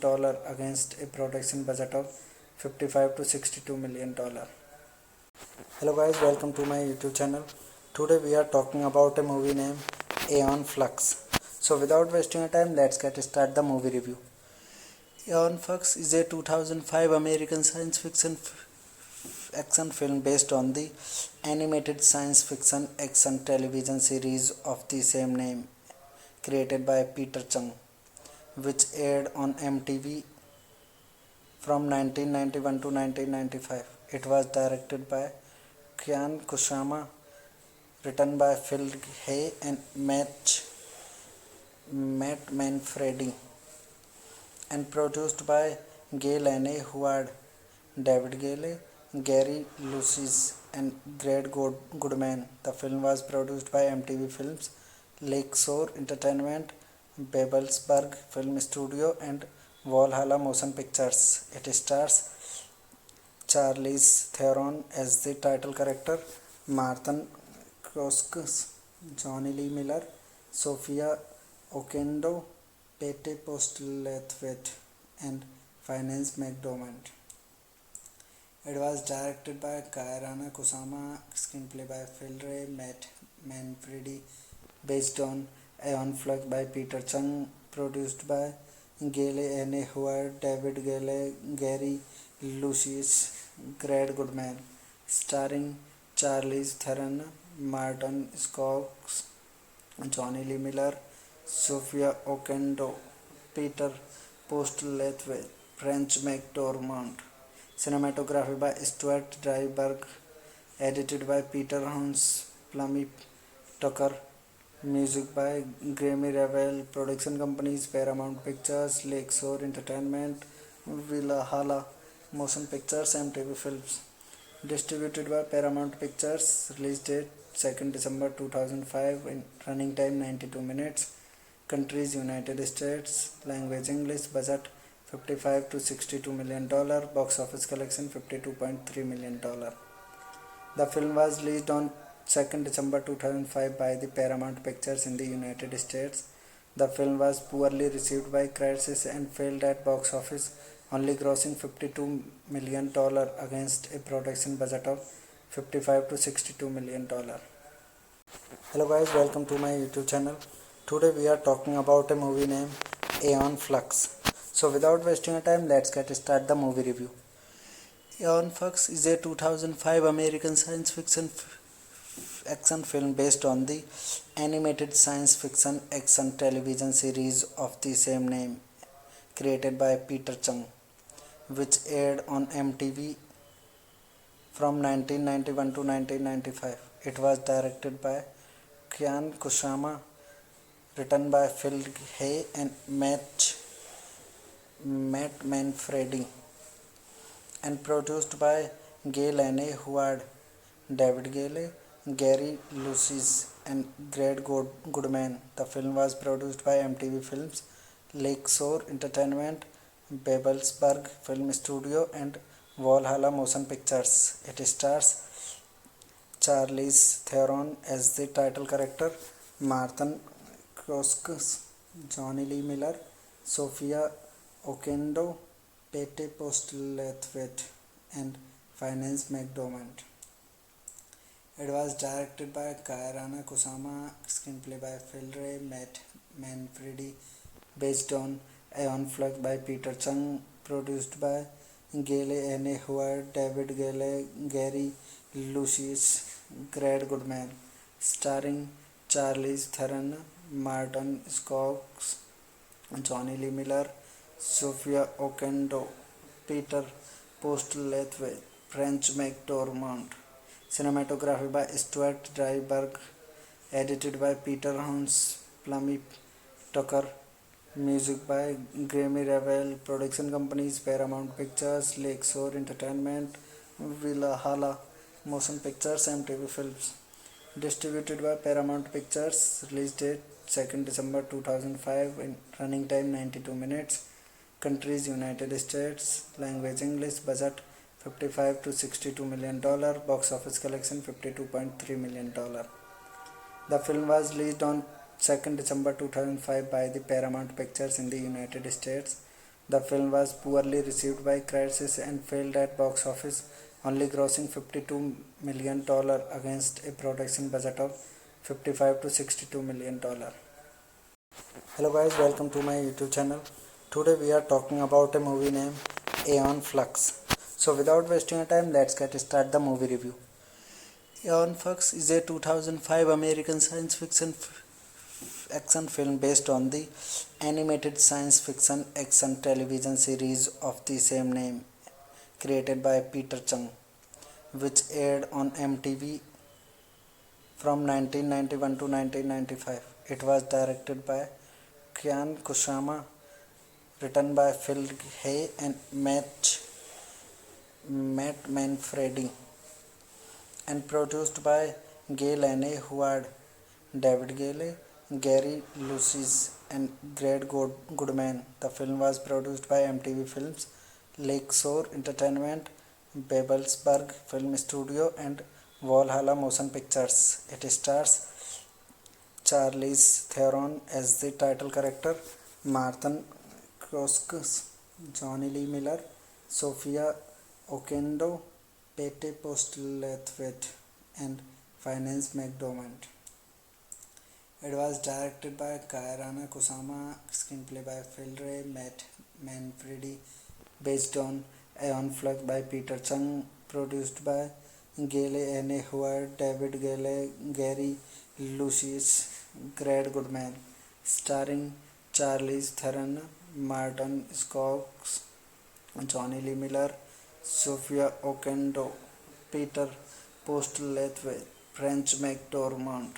against a production budget of $55 to $62 million. Hello guys, welcome to my YouTube channel. Today we are talking about a movie named Aeon Flux. So without wasting time, let's get started the movie review. Aeon Flux is a 2005 American science fiction action film based on the animated science fiction action television series of the same name, created by Peter Chung, which aired on MTV from 1991 to 1995. It was directed by Kian Kusama, written by Phil Hay and Matt Manfredi, and produced by Gayle Anne Howard, David Gale, Gary Lucius, and Greg Goodman. The film was produced by MTV Films, Lakeshore Entertainment, Babelsberg Film Studio, and Valhalla Motion Pictures. It stars Charlize Theron as the title character, Martin Scoggins, Johnny Lee Miller, Sophia Oquendo, Pete Postlethwaite, and Finance McDormand. It was directed by Kairana Kusama, screenplay by Phil Ray, Matt Manfredi, based on Aeon Flux by Peter Chung, produced by Gayle Anne Howard, David Gale, Gary Lucius, Greg Goodman, starring Charlize Theron, Martin Scoggins, Johnny Lee Miller, Sophia Oquendo, Peter Postlethwaite, French McDormand. Cinematography by Stuart Dryburgh, edited by Peter Hans, Plummy Tucker, music by Grammy Ravel, production companies Paramount Pictures, Lakeshore Entertainment, Valhalla Motion Pictures, MTV Films. Distributed by Paramount Pictures, release date 2nd December 2005, in running time 92 minutes, countries United States, language English, budget $55 to $62 million, box office collection $52.3 million. The film was released on 2nd December 2005 by the Paramount Pictures in the United States. The film was poorly received by critics and failed at box office, only grossing $52 million against a production budget of $55 to $62 million. Hello guys, welcome to my YouTube channel. Today we are talking about a movie named Aeon Flux. So without wasting time, let's get started the movie review. Aeon Flux is a 2005 American science fiction action film based on the animated science fiction action television series of the same name, created by Peter Chung, which aired on MTV from 1991 to 1995. It was directed by Kian Kusama, written by Phil Hay and Matt Manfredi, and produced by Gayle Anne Howard, David Gale, Gary Lucius, and Greg Goodman. The film was produced by MTV Films, Lakeshore Entertainment, Babelsberg Film Studio, and Valhalla Motion Pictures. It stars Charlize Theron as the title character, Martin Kroskus, Johnny Lee Miller, Sophia Okendo, Pete Postlethwaite, and Finance McDormand. It was directed by Kairana Kusama, screenplay by Phil Ray, Matt Manfredi, based on Aeon Flux by Peter Chung, produced by Gayle Anne Howard, David Gale, Gary Lucius, Greg Goodman, starring Charlize Theron, Martin Scoggins, Johnny Lee Miller, Sophia Okendo, Peter Postlethwaite, French McDormand. Cinematography by Stuart Dryburgh, edited by Peter Hans Plummy Tucker, music by Grammy Revel, production companies Paramount Pictures, Lakeshore Entertainment, Valhalla Motion Pictures, MTV Films. Distributed by Paramount Pictures, release date 2nd December 2005, in running time 92 minutes, countries United States, language English, budget $55 to $62 million, box office collection $52.3 million. The film was released on 2nd December 2005 by the Paramount Pictures in the United States. The film was poorly received by critics and failed at box office, only grossing $52 million against a production budget of $55 to $62 million. Hello guys, welcome to my YouTube channel. Today we are talking about a movie named Aeon Flux. So without wasting time, let's get started the movie review. Aeon Flux is a 2005 American science fiction action film based on the animated science fiction action television series of the same name, created by Peter Chung, which aired on MTV from 1991 to 1995. It was directed by Kian Kusama, written by Phil Hay and Matt Manfredi, and produced by Gayle Anne Howard, David Gale, Gary Lucius, and Greg Goodman. The film was produced by MTV Films, Lakeshore Entertainment, Babelsberg Film Studio, and Valhalla Motion Pictures. It stars Charlize Theron as the title character, Martin Kroskus, Johnny Lee Miller, Sophia Okendo, Pete Postlethwaite, and Finance McDormand. It was directed by Kairana Kusama, screenplay by Phil Ray, Matt Manfredi, based on Aeon Flux by Peter Chung, produced by Gayle Anne Howard, David Gale, Gary Lucius, Greg Goodman, starring Charlize Theron, Martin Scoggins, Johnny Lee Miller, Sophia Okendo, Peter Postlethwaite, French McDormand.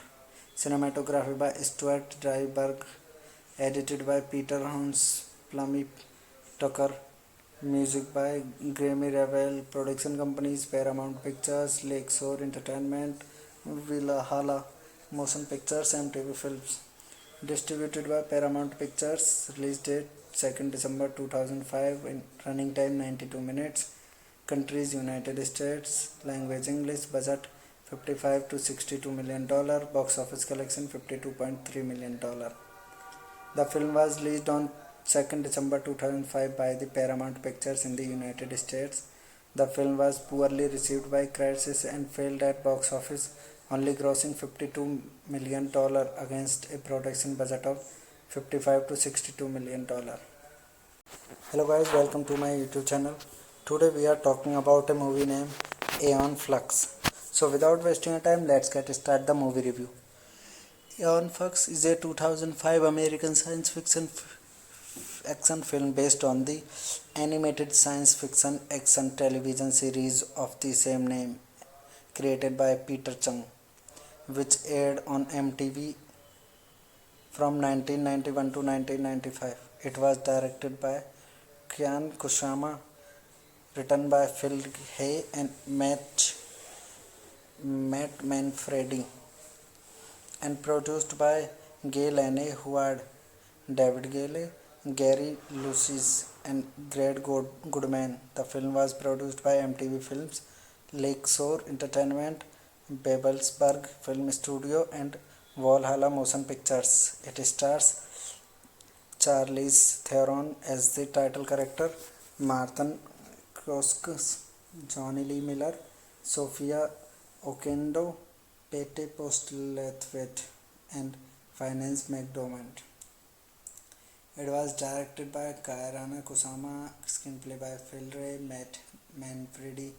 Cinematography by Stuart Dryburgh, edited by Peter Hans Plummy Tucker, music by Grammy Revel, production companies Paramount Pictures, Lakeshore Entertainment, Valhalla Motion Pictures, MTV Films. Distributed by Paramount Pictures, release date 2nd December 2005, in running time 92 minutes, countries United States, language English, budget $55 to $62 million, box office collection $52.3 million. The film was released on 2nd December 2005 by the Paramount Pictures in the United States. The film was poorly received by critics and failed at box office, only grossing $52 million against a production budget of $55 to $62 million. Hello guys, welcome to my YouTube channel. Today we are talking about a movie named Aeon Flux. So without wasting time, let's get started the movie review. Aeon Flux is a 2005 American science fiction action film based on the animated science fiction action television series of the same name, created by Peter Chung, which aired on MTV from 1991 to 1995. It was directed by Kian Kusama, written by Phil Hay and Matt Manfredi, and produced by Gayle Anne Howard, David Gale, Gary Lucius, and Greg Goodman. The film was produced by MTV Films, Lakeshore Entertainment, Babelsberg Film Studio, and Valhalla Motion Pictures. It stars Charlize Theron as the title character, Martin Krauskes, Johnny Lee Miller, Sophia Oquendo, Pete Postlethwaite, and Finance McDormand. It was directed by Kairana Kusama, screenplay by Phil Ray, Matt Manfredi,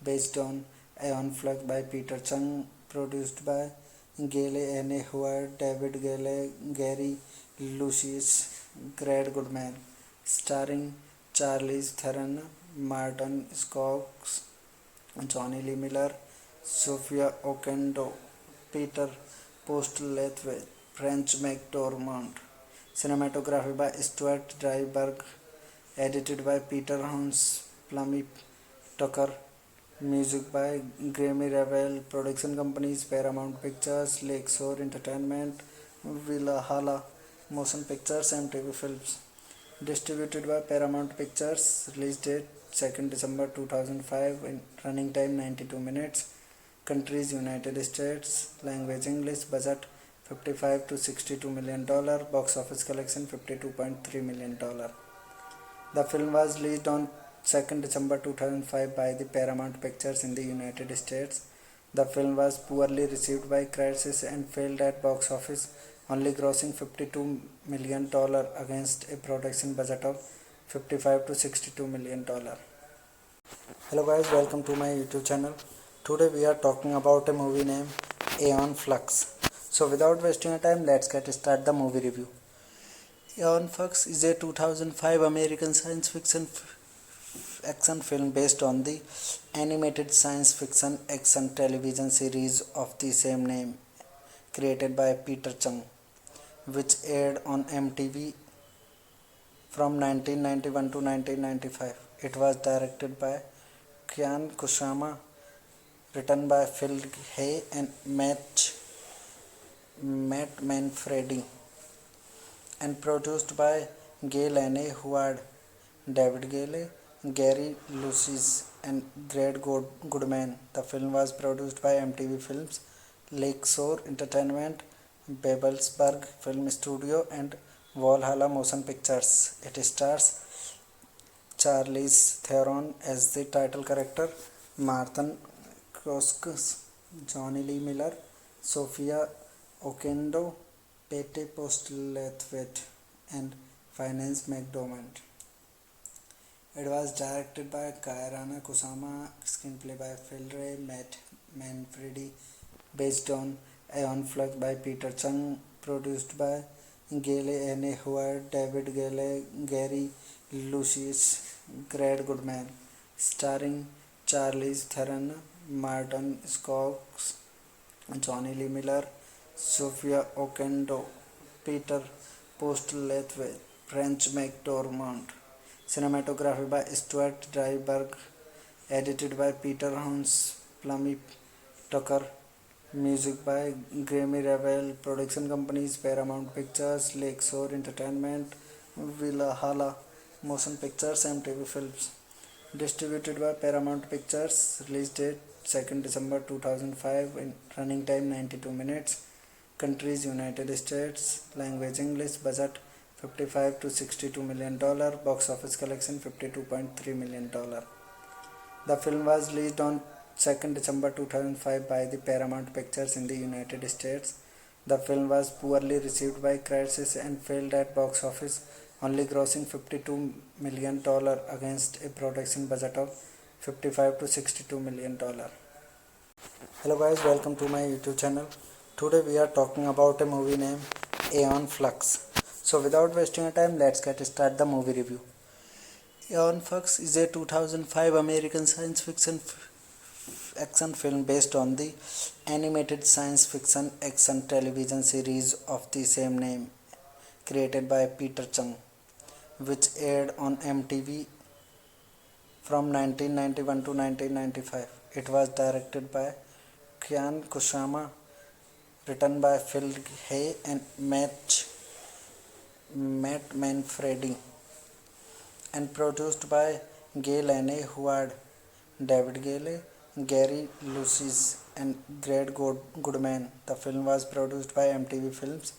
based on Aeon Flux by Peter Chung, produced by Gayle Anne Howard, David Gale, Gary Lucius, Greg Goodman, starring Charlize Theron, Martin Scoggins, Johnny Lee Miller, Sophia Oquendo, Peter Postlethwaite, French McDormand. Cinematography by Stuart Dryburgh, edited by Peter Hans Plummy Tucker, music by Grammy Ravel, production companies Paramount Pictures, Lakeshore Entertainment, Valhalla Motion Pictures, MTV Films. Distributed by Paramount Pictures, release date 2nd December 2005, in running time 92 minutes, countries United States, language English, budget $55 to $62 million, box office collection $52.3 million. The film was released on 2nd December 2005 by the Paramount Pictures in the United States. The film was poorly received by critics and failed at box office, only grossing $52 million against a production budget of $55 to $62 million. Hello guys, welcome to my YouTube channel. Today we are talking about a movie named Aeon Flux. So without wasting your time, let's get start the movie review. Aeon Flux is a 2005 American science fiction action film based on the animated science fiction action television series of the same name, created by Peter Chung, which aired on MTV from 1991 to 1995. It was directed by Kian Kusama, written by Phil Hay and Matt Manfredi, and produced by Gayle Anne Howard, David Gale, Gary Lucius, and Greg Goodman. The film was produced by MTV Films, Lakeshore Entertainment, Babelsberg Film Studio, and Valhalla Motion Pictures. It stars Charlize Theron as the title character, Martin Krauskes, Johnny Lee Miller, Sophia Oquendo, Pete Postlethwaite, and Finance McDormand. It was directed by Kairana Kusama, screenplay by Phil Ray, Matt Manfredi, based on Aeon Flux by Peter Chung, produced by Gayle Anne Howard, David Gale, Gary Lucius, Greg Goodman, starring Charlize Theron, Martin Scoggins, Johnny Lee Miller, Sophia Oquendo, Peter Postlethwaite, French McDormand. Cinematography by Stuart Dryburgh, edited by Peter Hans Plummy Tucker, music by Grammy Ravel, production companies Paramount Pictures, Lakeshore Entertainment, Valhalla Motion Pictures, MTV Films. Distributed by Paramount Pictures, release date 2nd December 2005, in running time 92 minutes, countries United States, language English, budget $55 to $62 million, box office collection $52.3 million. The film was released on 2nd December 2005 by the Paramount Pictures in the United States. The film was poorly received by critics and failed at box office, only grossing $52 million against a production budget of $55 to $62 million. Hello guys, welcome to my YouTube channel. Today we are talking about a movie named Aeon Flux. So without wasting your time, let's get start the movie review. Aeon Flux is a 2005 American science fiction action film based on the animated science fiction action television series of the same name, created by Peter Chung, which aired on MTV from 1991 to 1995. It was directed by Kian Kusama, written by Phil Hay and Matt Manfredi, and produced by Gayle Anne Howard, David Gale, Gary Lucius, and Greg Goodman. The film was produced by MTV Films,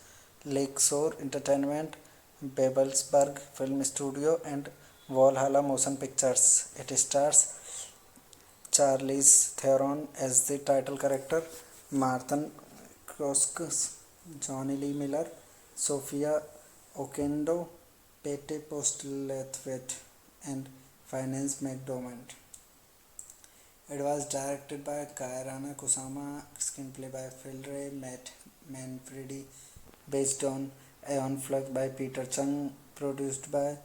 Lakeshore Entertainment, Babelsberg Film Studio, and Valhalla Motion Pictures. It stars Charlize Theron as the title character, Martin Kroskus, Johnny Lee Miller, Sophia Okendo, Pete Postlethwaite, and Finance McDormand. It was directed by Kairana Kusama, screenplay by Phil Ray, Matt Manfredi, based on Aeon Flux by Peter Chung, produced by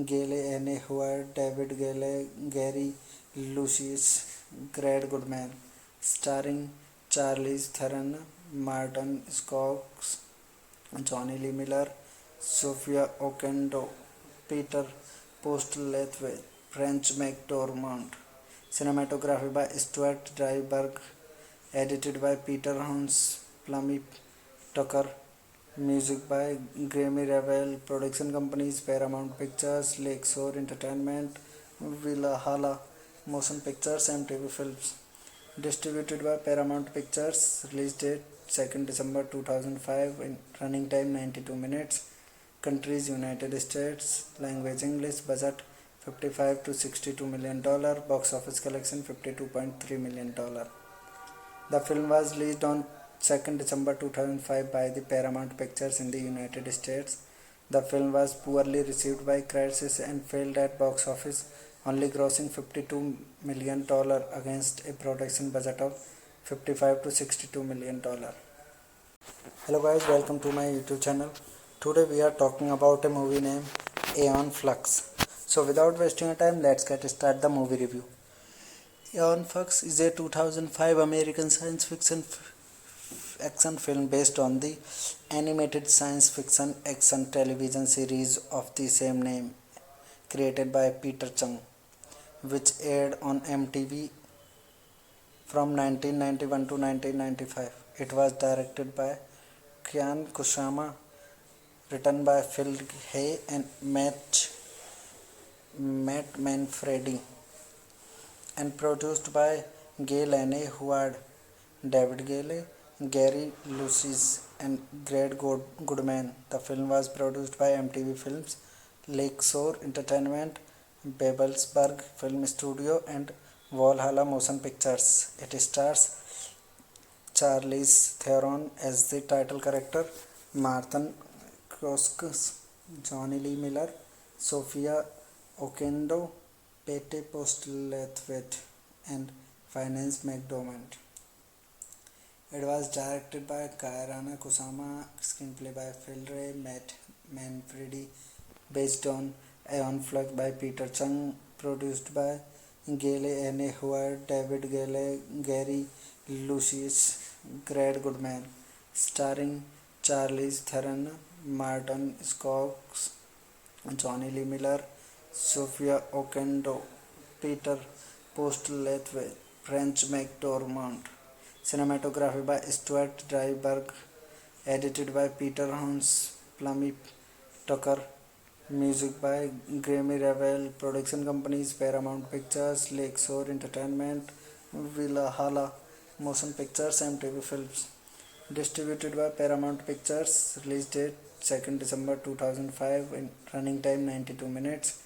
Gayle Anne Howard, David Gale, Gary Lucius, Greg Goodman, starring Charlize Theron, Martin Scoggins, Johnny Lee Miller, Sophia Okendo, Peter Postlethwaite, French McDormand. Cinematography by Stuart Dryburgh, edited by Peter Hans Plummy Tucker, music by Grammy Ravel, production companies Paramount Pictures, Lakeshore Entertainment, Valhalla Motion Pictures, and MTV Films. Distributed by Paramount Pictures, release date 2nd December 2005, in running time 92 minutes, countries United States, language English, budget $55 to $62 million, box office collection $52.3 million. The film was released on 2nd December 2005 by the Paramount Pictures in the United States. The film was poorly received by critics and failed at box office, only grossing $52 million against a production budget of $55 to $62 million. Hello guys, welcome to my YouTube channel. Today we are talking about a movie named Aeon Flux. So without wasting time, let's get started the movie review. Aeon Flux is a 2005 American science fiction action film based on the animated science fiction action television series of the same name, created by Peter Chung, which aired on MTV from 1991 to 1995. It was directed by Kian Kusama, written by Phil Hay and Matt Manfredi, and produced by Gayle Anne Howard, David Gale, Gary Lucius, and Greg Goodman. The film was produced by MTV Films, Lakeshore Entertainment, Babelsberg Film Studio, and Valhalla Motion Pictures. It stars Charlize Theron as the title character, Martin Kroskus, Johnny Lee Miller, Sophia Okendo, Pete Postlethwaite, and Finance McDormand. It was directed by Kairana Kusama, screenplay by Phil Ray, Matt Manfredi, based on Aeon Flux by Peter Chung, produced by Gayle Anne Howard, David Gale, Gary Lucius, Greg Goodman, starring Charlize Theron, Martin Scoggins, Johnny Lee Miller, Sophia Okendo, Peter Postlethwaite, French McDormand. Cinematography by Stuart Dryburgh, edited by Peter Hans Plummy Tucker, music by Grammy Ravel, production companies Paramount Pictures, Lakeshore Entertainment, Valhalla Motion Pictures, and MTV Films. Distributed by Paramount Pictures, release date 2nd December 2005, in running time 92 minutes,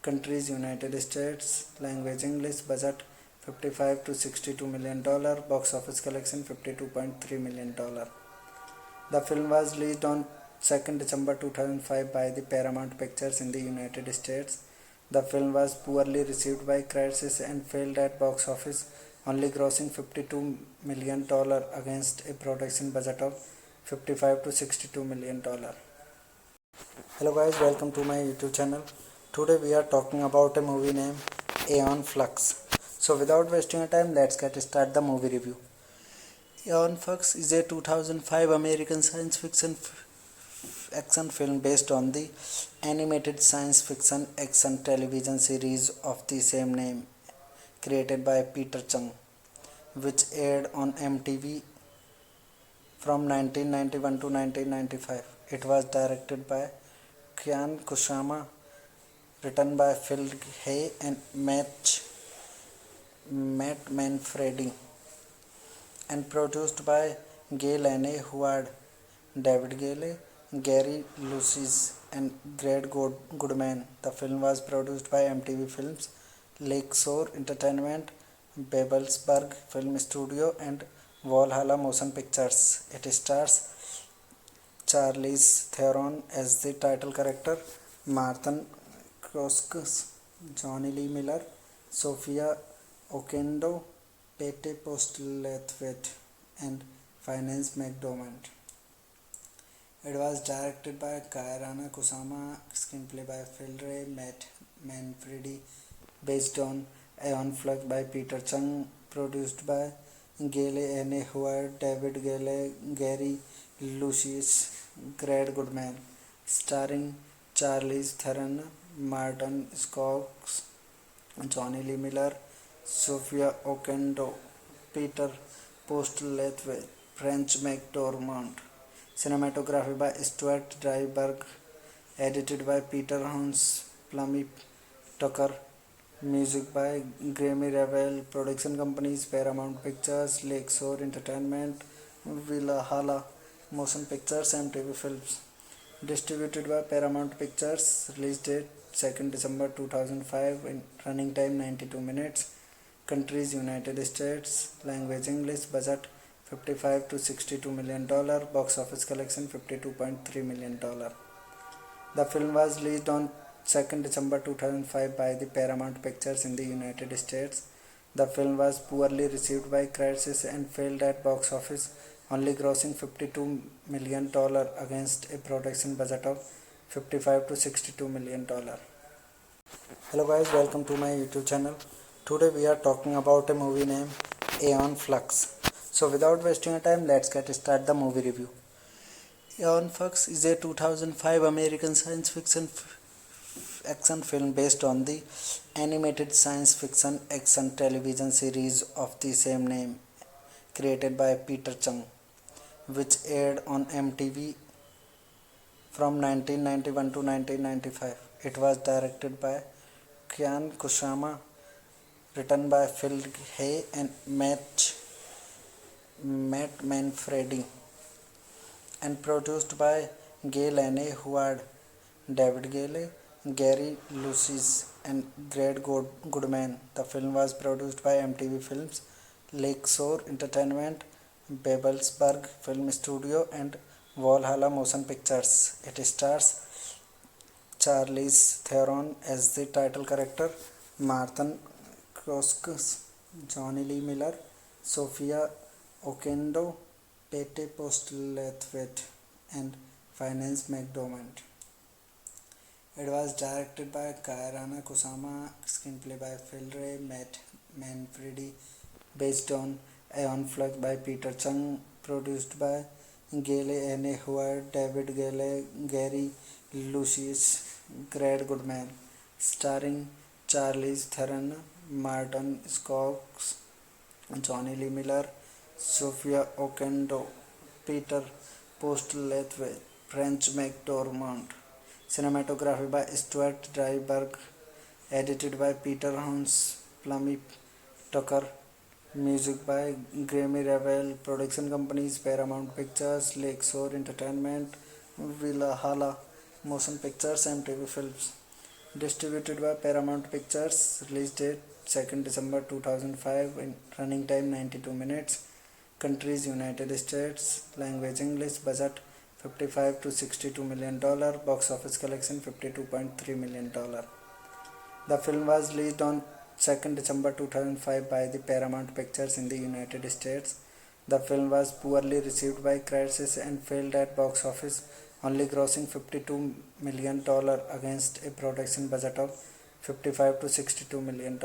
countries United States, language English, budget $55 to $62 million, box office collection $52.3 million. The film was released on 2nd December 2005 by the Paramount Pictures in the United States. The film was poorly received by critics and failed at box office, only grossing $52 million against a production budget of $55 to $62 million. Hello guys, welcome to my YouTube channel. Today we are talking about a movie named Aeon Flux. So without wasting time, let's get started the movie review. Aeon Flux is a 2005 American science fiction action film based on the animated science fiction action television series of the same name, created by Peter Chung, which aired on MTV from 1991 to 1995. It was directed by Kian Kusama, written by Phil Hay and Matt Manfredi, and produced by Gail Anne Howard, David Gale, Gary Lucis, and Greg Goodman. The film was produced by MTV Films, Lakeshore Entertainment, Babelsberg Film Studio, and Valhalla Motion Pictures. It stars Charlize Theron as the title character, Martin Kroskus, Johnny Lee Miller, Sophia Okendo, Pete Postlethwaite, and Finance McDormand. It was directed by Kairana Kusama, screenplay by Phil Ray, Matt Manfredi, based on Aeon Flux by Peter Chung, produced by Gail Anne Howard, David Gale, Gary Lucius, Greg Goodman, starring Charlize Theron, Martin Scoggins, Johnny Lee Miller, Sophia Okendo, Peter Postlethwaite, French McDormand. Cinematography by Stuart Dryberg, edited by Peter Hans Plummy Tucker, music by Grammy Ravel, production companies Paramount Pictures, Lakeshore Entertainment, Valhalla Motion Pictures, and TV Films. Distributed by Paramount Pictures, release date 2nd December 2005, in running time 92 minutes, countries United States, language English, budget $55 to $62 million, box office collection $52.3 million. The film was released on 2nd December 2005 by the Paramount Pictures in the United States. The film was poorly received by critics and failed at box office, only grossing $52 million against a production budget of $55 to $62 million. Hello guys, welcome to my YouTube channel. Today we are talking about a movie named Aeon Flux. So without wasting time, let's get started the movie review. Aeon Flux is a 2005 American science fiction action film based on the animated science fiction action television series of the same name, created by Peter Chung, which aired on MTV from 1991 to 1995. It was directed by Kian Kusama, written by Phil Hay and Matt Manfredi, and produced by Gail Anne Howard, David Gale, Gary Lucis, and Greg Goodman. The film was produced by MTV Films, Lakeshore Entertainment, Babelsberg Film Studio, and Valhalla Motion Pictures. It stars Charlize Theron as the title character, Martin Kroskus, Johnny Lee Miller, Sophia Okendo, Pete Postlethwaite, and Finance McDormand. It was directed by Kairana Kusama, screenplay by Phil Ray, Matt Manfredi, based on Aeon Flux by Peter Chung, produced by Gail Anne Howard, David Gale, Gary Lucius, Greg Goodman, starring Charlize Theron, Martin Scoggins, Johnny Lee Miller, Sophia Okendo, Peter Postlethwaite, French McDormand. Cinematography by Stuart Dryberg, edited by Peter Hans Plummy Tucker, music by Grammy Ravel, production companies Paramount Pictures, Lakeshore Entertainment, Valhalla Motion Pictures, and TV Films. Distributed by Paramount Pictures, release date 2nd December 2005, in running time 92 minutes, countries United States, language English, budget $55 to $62 million, box office collection $52.3 million. The film was released on 2nd December 2005 by the Paramount Pictures in the United States. The film was poorly received by critics and failed at box office, only grossing $52 million against a production budget of $55 to $62 million.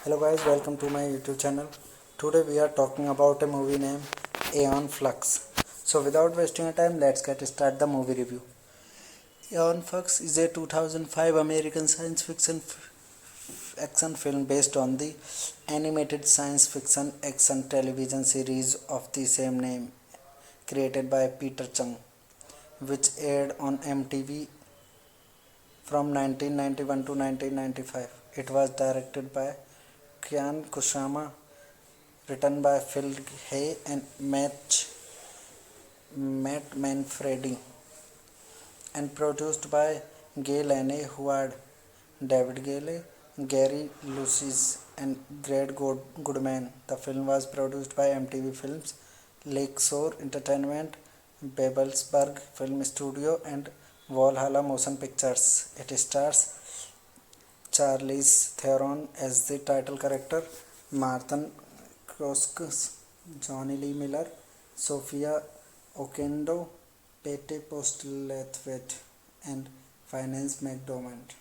Hello guys, welcome to my YouTube channel. Today we are talking about a movie named Aeon Flux. So without wasting time, let's get started the movie review. Aeon Flux is a 2005 American science fiction action film based on the animated science fiction action television series of the same name, created by Peter Chung, which aired on MTV from 1991 to 1995. It was directed by Kian Kusama, written by Phil Hay and Matt Manfredi, and produced by Gay Lane Howard, David Gale, Gary Lucis, and Greg Goodman. The film was produced by MTV Films, Lakeshore Entertainment, Babelsberg Film Studio, and Valhalla Motion Pictures. It stars Charlize Theron as the title character, Martin Kroskus, Johnny Lee Miller, Sophia Okendo, Pete Postlethwaite, and Finance McDormand.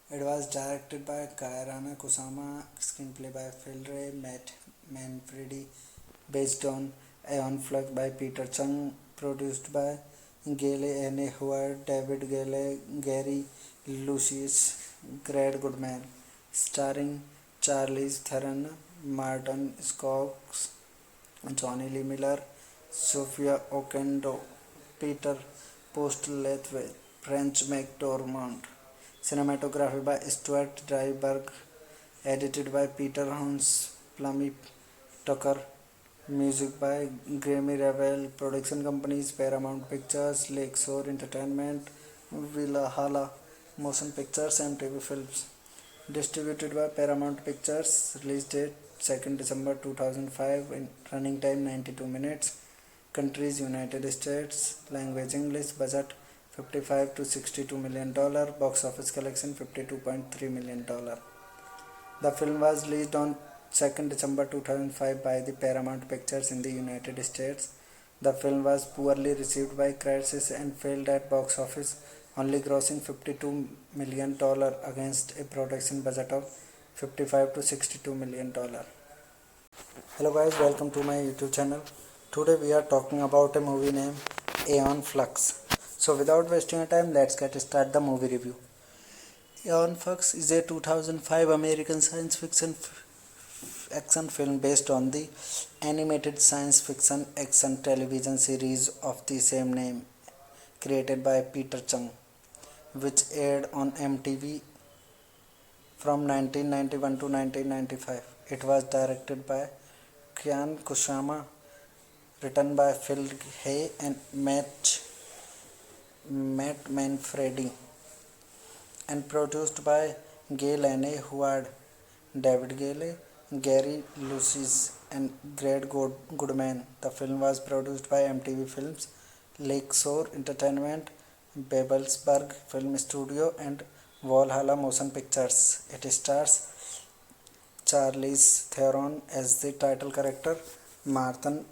It was directed by Kairana Kusama, screenplay by Phil Ray, Matt Manfredi, based on Aeon Flux by Peter Chung, produced by Gale N. Howard, David Gale, Gary Lucius, Greg Goodman, starring Charlize Theron, Martin Scoggins, Johnny Lee Miller, Sophia Okendo, Peter Postlethwaite, French McDormand. Cinematography by Stuart Dryburgh, edited by Peter Hans Plummy Tucker, music by Grammy Ravel, production companies Paramount Pictures, Lakeshore Entertainment, Valhalla Motion Pictures, and TV Films. Distributed by Paramount Pictures, release date 2nd December 2005, in running time 92 minutes, countries United States, language English, budget $55 to $62 million, box office collection $52.3 million. The film was released on 2nd December 2005 by the Paramount Pictures in the United States. The film was poorly received by critics and failed at box office, only grossing $52 million against a production budget of $55 to $62 million. Hello guys, welcome to my YouTube channel. Today we are talking about a movie named Aeon Flux. So without wasting time, let's get started the movie review. Aeon Flux is a 2005 American science fiction action film based on the animated science fiction action television series of the same name, created by Peter Chung, which aired on MTV from 1991 to 1995. It was directed by Kian Kusama, written by Phil Hay and Matt Manfredi, and produced by Gay Lane Howard, David Gale, Gary Lucis, and Greg Goodman. The film was produced by MTV Films, Lakeshore Entertainment, Babelsberg Film Studio, and Valhalla Motion Pictures. It stars Charlize Theron as the title character, Martin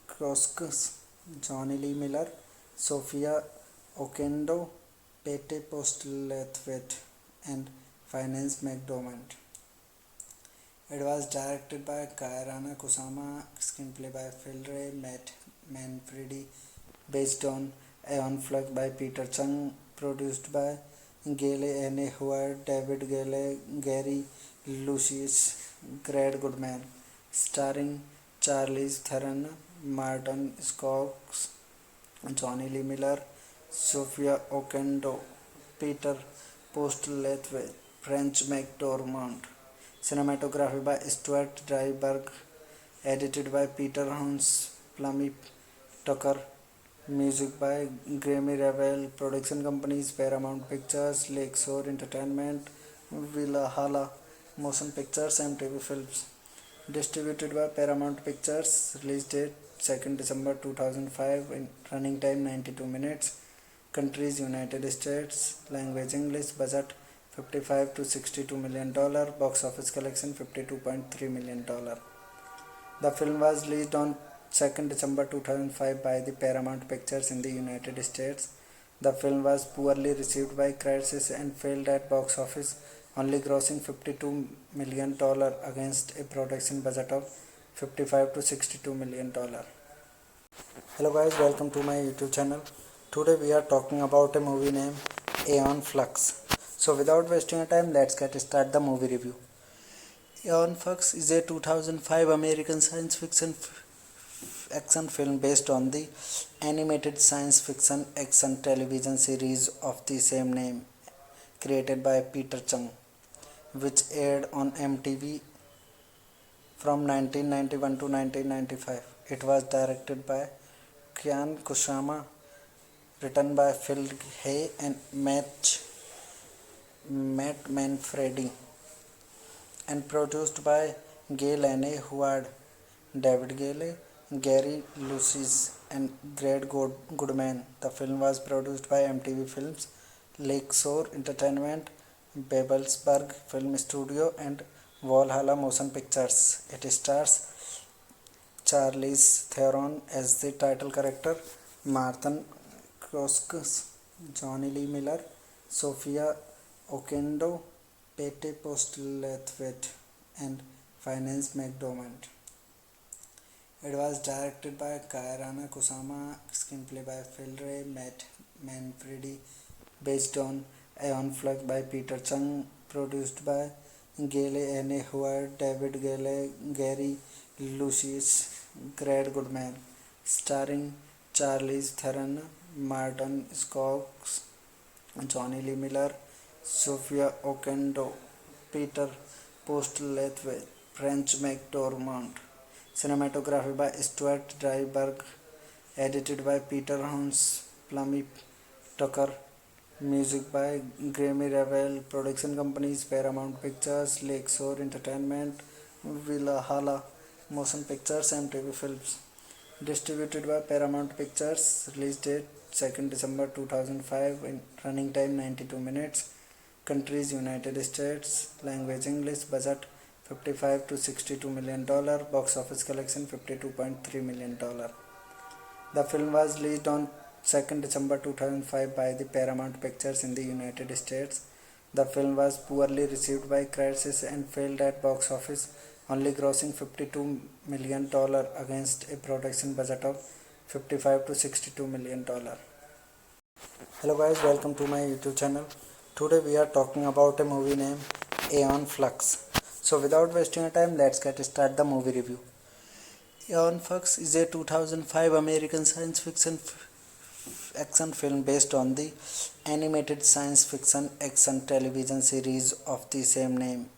Kroskus, Johnny Lee Miller, Sophia Okendo, Pete Postlethwaite, and Finance McDormand. It was directed by Kairana Kusama, screenplay by Phil Ray, Matt Manfredi, based on Aeon Flux by Peter Chung, produced by Gale N. Howard, David Gale, Gary Lucius, Greg Goodman, starring Charlize Theron, Martin Scoggins, Johnny Lee Miller, Sophia Okendo, Peter Postlethwaite, French McDormand. Cinematography by Stuart Dryburgh, edited by Peter Hans Plummy Tucker, music by Grammy Ravel, production companies Paramount Pictures, Lakeshore Entertainment, Valhalla Motion Pictures, and TV Films. Distributed by Paramount Pictures, release date 2nd December 2005, in running time 92 minutes, countries United States, language English, budget $55 to $62 million, box office collection $52.3 million. The film was released on 2nd December 2005 by the Paramount Pictures in the United States. The film was poorly received by critics and failed at box office, only grossing $52 million against a production budget of $55 to $62 million. Hello guys, welcome to my YouTube channel. Today we are talking about a movie named Aeon Flux. So without wasting time, let's get started the movie review. Aeon Flux is a 2005 American science fiction action film based on the animated science fiction action television series of the same name, created by Peter Chung, which aired on MTV from 1991 to 1995. It was directed by Kian Kusama, written by Phil Hay and Matt Manfredi, and produced by Gail Anne Howard, David Gale, Gary Lucis, and Greg Goodman. The film was produced by MTV Films, Lakeshore Entertainment, Babelsberg Film Studio, and Valhalla Motion Pictures. It stars Charlize Theron as the title character, Martin Kroskus, Johnny Lee Miller, Sophia Okendo, Pete Postlethwaite, and Finance McDormand. It was directed by Kairana Kusama, screenplay by Phil Ray, Matt Manfredi, based on Aeon Flux by Peter Chung, produced by Gail Anne Howard, David Gale, Gary Lucius, Greg Goodman, starring Charlize Theron, Martin Scoggins, Johnny Lee Miller, Sophia Okendo, Peter Postlethwaite, French McDormand. Cinematography by Stuart Dryburgh, edited by Peter Hans Plummy Tucker, music by Grammy Ravel, production companies Paramount Pictures, Lakeshore Entertainment, Valhalla Motion Pictures, and MTV Films. Distributed by Paramount Pictures, release date 2nd December 2005, in running time 92 minutes, countries United States, language English, budget $55 to $62 million, box office collection $52.3 million. The film was released on 2nd December 2005 by the Paramount Pictures in the United States. The film was poorly received by critics and failed at box office, only grossing $52 million against a production budget of $55 to $62 million. Hello guys, welcome to my YouTube channel. Today we are talking about a movie named Aeon Flux. So without wasting time, let's get started the movie review. Aeon Flux is a 2005 American science fiction action film based on the animated science fiction action television series of the same name,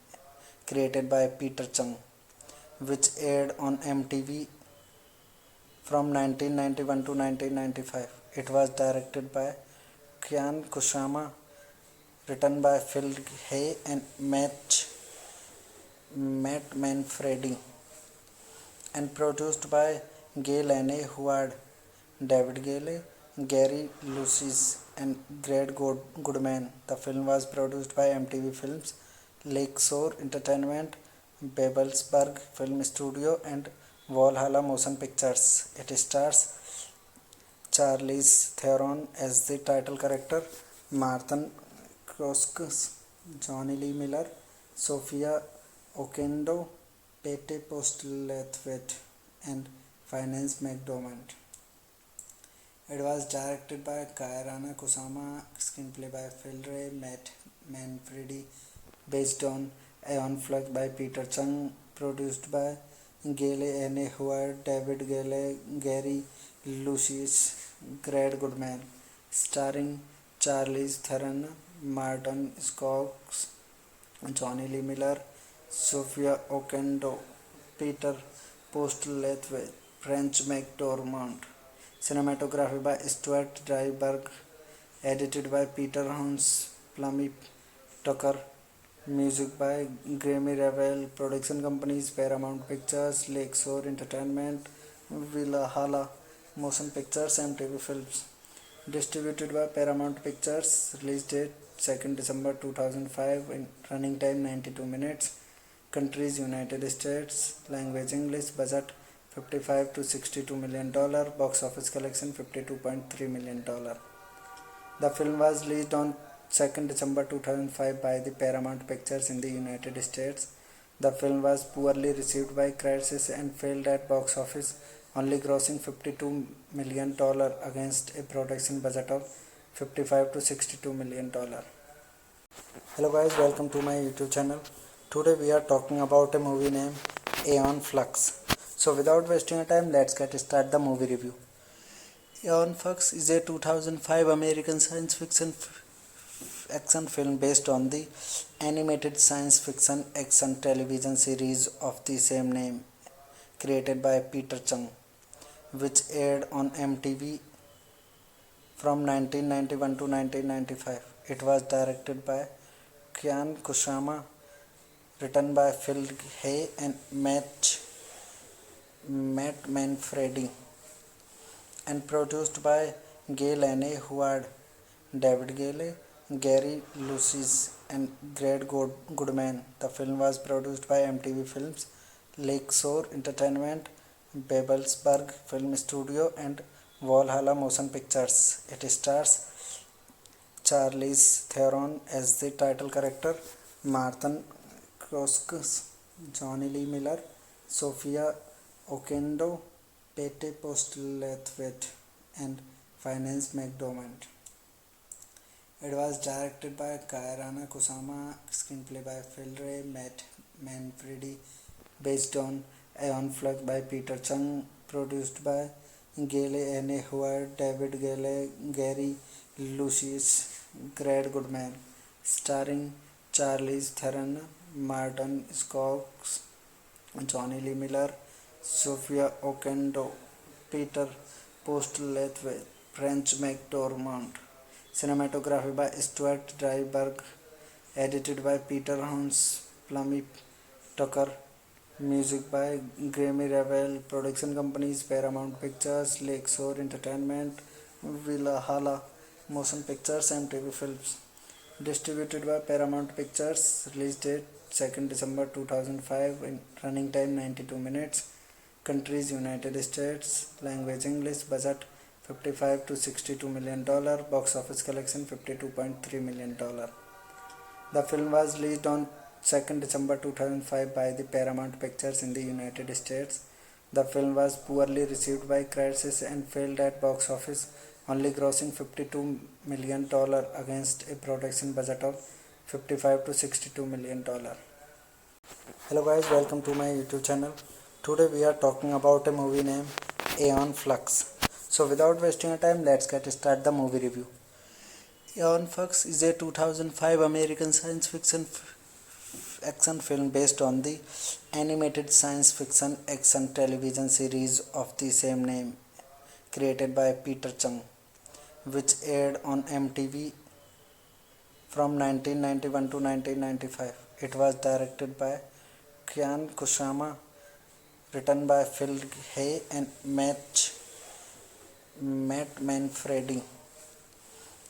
created by Peter Chung, which aired on MTV from 1991 to 1995. It was directed by Kian Kusama, written by Phil Hay and Matt Manfredi, and produced by Gail Anne Howard, David Gale, Gary Lucis, and Greg Goodman. The film was produced by MTV Films, Lakeshore Entertainment, Babelsberg Film Studio, and Valhalla Motion Pictures. It stars Charlize Theron as the title character, Martin Kroskus, Johnny Lee Miller, Sophia Okendo, Pete Postlethwaite, and Finance McDormand. It was directed by Kairana Kusama, screenplay by Phil Ray, Matt Manfredi, based on Aeon Flux by Peter Chung, produced by Gail Anne Howard, David Gale, Gary Lucius, Greg Goodman, starring Charlize Theron, Martin Scoggins, Johnny Lee Miller, Sophia Okendo, Peter Postlethwaite, French McDormand. Cinematography by Stuart Dryburgh, edited by Peter Hans Plummy Tucker, music by Grammy Ravel, production companies Paramount Pictures, Lakeshore Entertainment, Valhalla Motion Pictures, and MTV Films. Distributed by Paramount Pictures, release date 2nd December 2005, in running time 92 minutes, countries United States, language English, budget $55 to $62 million, box office collection $52.3 million. The film was released on 2nd December 2005 by the Paramount Pictures in the United States. The film was poorly received by critics and failed at box office, only grossing $52 million against a production budget of $55 to $62 million. Hello guys, welcome to my YouTube channel. Today we are talking about a movie named Aeon Flux. So without wasting time, let's get started the movie review. Aeon Flux is a 2005 American science fiction action film based on the animated science fiction action television series of the same name, created by Peter Chung, which aired on MTV from 1991 to 1995. It was directed by Kian Kusama, written by Phil Hay and Matt Manfredi, and produced by Gay Lane Howard, David Gale, Gary Lucis, and Greg Goodman. The film was produced by MTV Films, Lakeshore Entertainment, Babelsberg Film Studio, and Valhalla Motion Pictures. It stars Charlize Theron as the title character, Martin Kroskus, Johnny Lee Miller, Sophia Okendo, Pete Postlethwaite, and Finance McDormand. It was directed by Kairana Kusama, screenplay by Phil Ray, Matt Manfredi, based on Aeon Flux by Peter Chung, produced by Gale N. Howard, David Gale, Gary Lucius, Greg Goodman, starring Charlize Theron, Martin Scoggins, Johnny Lee Miller, Sophia Okendo, Peter Postlethwaite, French McDormand. Cinematography by Stuart Dryburgh, edited by Peter Hans Plummy Tucker, music by Grammy Ravel, production companies Paramount Pictures, Lakeshore Entertainment, Valhalla Motion Pictures, MTV Films. Distributed by Paramount Pictures. Release date 2nd December 2005. In running time 92 minutes. Countries United States. Language English. Budget $55 to $62 million. Box office collection $52.3 million. The film was released on 2nd December 2005 by the Paramount Pictures in the United States. The film was poorly received by critics and failed at box office, only grossing $52 million against a production budget of $55 to $62 million. Hello guys, welcome to my YouTube channel. Today we are talking about a movie named Aeon Flux. So without wasting our time, let's get started the movie review. Aeon Flux is a 2005 American science fiction action film based on the animated science fiction action television series of the same name, created by Peter Chung, which aired on MTV from 1991 to 1995. It was directed by Kian Kusama, written by Phil Hay and Matt Manfredi,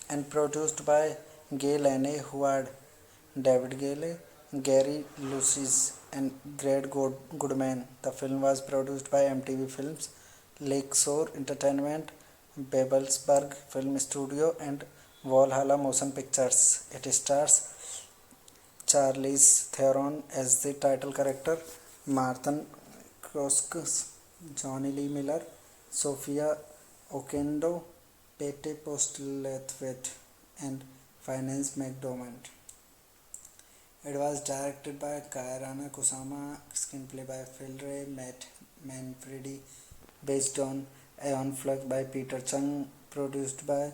and produced by Gay Lane Howard, David Gale, Gary Lucis, and Greg Goodman. The film was produced by MTV Films, Lakeshore Entertainment, Babelsberg Film Studio, and Valhalla Motion Pictures. It stars Charlize Theron as the title character, Martin Kroskus, Johnny Lee Miller, Sophia Okendo, Pete Postlethwaite, and Finance McDormand. It was directed by Kairana Kusama, screenplay by Phil Ray, Matt Manfredi, based on Aeon Flux by Peter Chung, produced by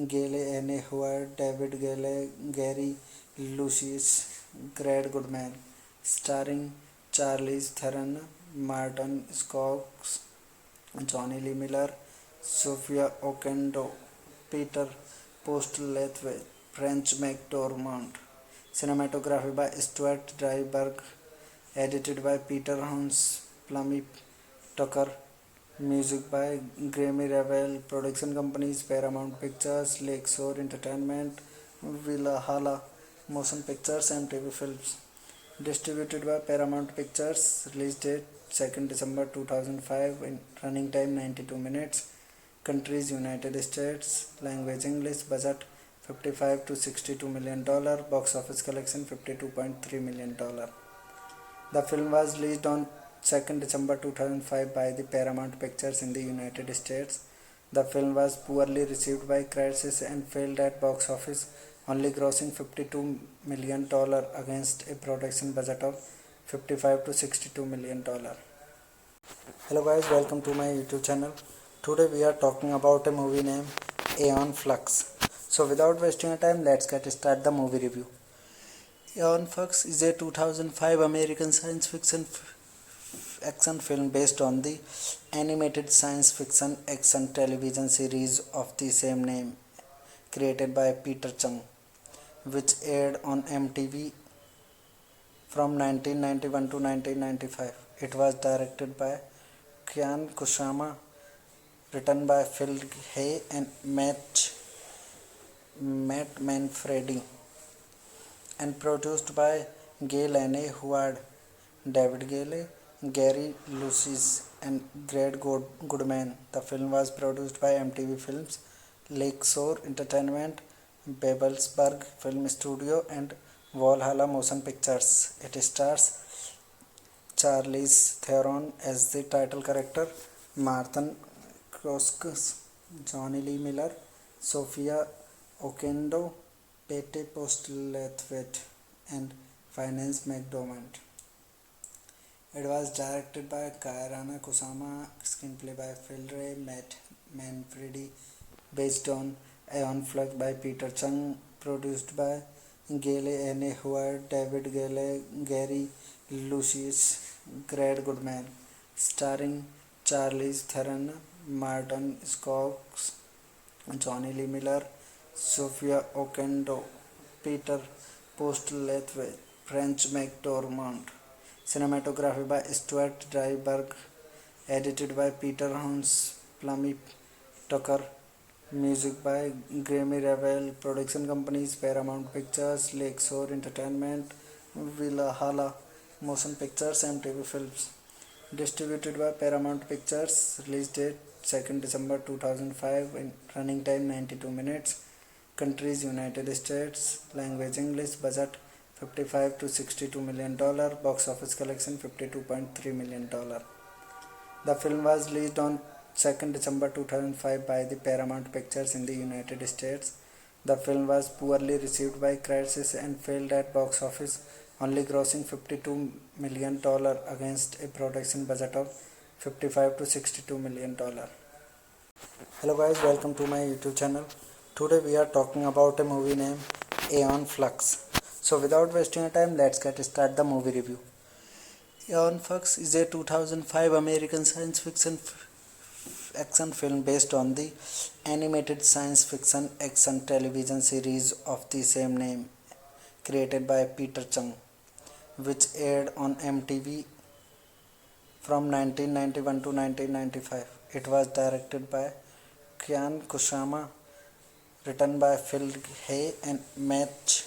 Gale N. Howard, David Gale, Gary Lucius, Greg Goodman, starring Charlize Theron, Martin Scoggins, Johnny Lee Miller, Sophia Okendo, Peter Postlethwaite, French McDormand. Cinematography by Stuart Dryburgh, edited by Peter Hans Plummy Tucker, music by Grammy Ravel, production companies Paramount Pictures, Lakeshore Entertainment, Valhalla Motion Pictures, MTV Films. Distributed by Paramount Pictures. Release date 2nd December 2005. In running time 92 minutes. Countries United States. Language English. Budget $55 to $62 million. Box office collection $52.3 million. The film was released on 2nd December 2005 by the Paramount Pictures in the United States. The film was poorly received by critics and failed at box office, only grossing $52 million against a production budget of $55 to $62 million. Hello guys, welcome to my YouTube channel. Today we are talking about a movie named Aeon Flux. So without wasting time, let's start the movie review. Aeon Flux is a 2005 American science fiction action film based on the animated science fiction action television series of the same name created by Peter Chung, which aired on MTV from 1991 to 1995. It was directed by Kian Kusama, written by Phil Hay and Matt Manfredi, and produced by Gail Anne Howard, David Gale, Gary Lucis, and Greg Goodman. The film was produced by MTV Films, Lakeshore Entertainment, Babelsberg Film Studio, and Valhalla Motion Pictures. It stars Charlize Theron as the title character, Martin Kroskus, Johnny Lee Miller, Sophia Okendo, Pete Postlethwaite, and Finance McDormand. It was directed by Kairana Kusama, screenplay by Phil Ray, Matt Manfredi, based on Aeon Flux by Peter Chung, produced by Gail Anne Howard, David Gale, Gary Lucius, Greg Goodman, starring Charlize Theron, Martin Scoggins, Johnny Lee Miller, Sophia Okendo, Peter Postlethwaite, French McDormand. Cinematography by Stuart Dryburgh, edited by Peter Hans Plummy Tucker, music by Grammy Ravel, production companies Paramount Pictures, Lakeshore Entertainment, Valhalla Motion Pictures, MTV Films. Distributed by Paramount Pictures, release date 2nd December 2005, in running time 92 minutes, countries United States, language English, budget $55 to $62 million, box office collection $52.3 million. The film was released on 2nd December 2005 by the Paramount Pictures in the United States. The film was poorly received by critics and failed at box office, only grossing $52 million against a production budget of $55 to $62 million. Hello guys, welcome to my YouTube channel. Today we are talking about a movie named Aeon Flux. So without wasting time, let's start the movie review. Aeon Flux is a 2005 American science fiction action film based on the animated science fiction action television series of the same name created by Peter Chung, which aired on MTV from 1991 to 1995. It was directed by Kian Kusama, written by Phil Hay and Matt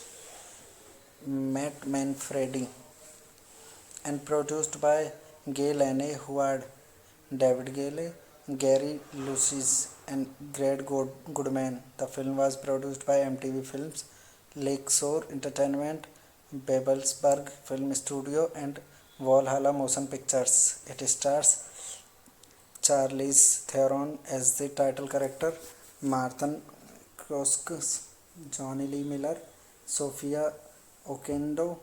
Manfredi, and produced by Gail Anne Howard, David Gale, Gary Lucis, and Greg Goodman. The film was produced by MTV Films, Lakeshore Entertainment, Babelsberg Film Studio, and Valhalla Motion Pictures. It stars Charlize Theron as the title character, Martin Kroskus, Johnny Lee Miller, Sophia Okendo,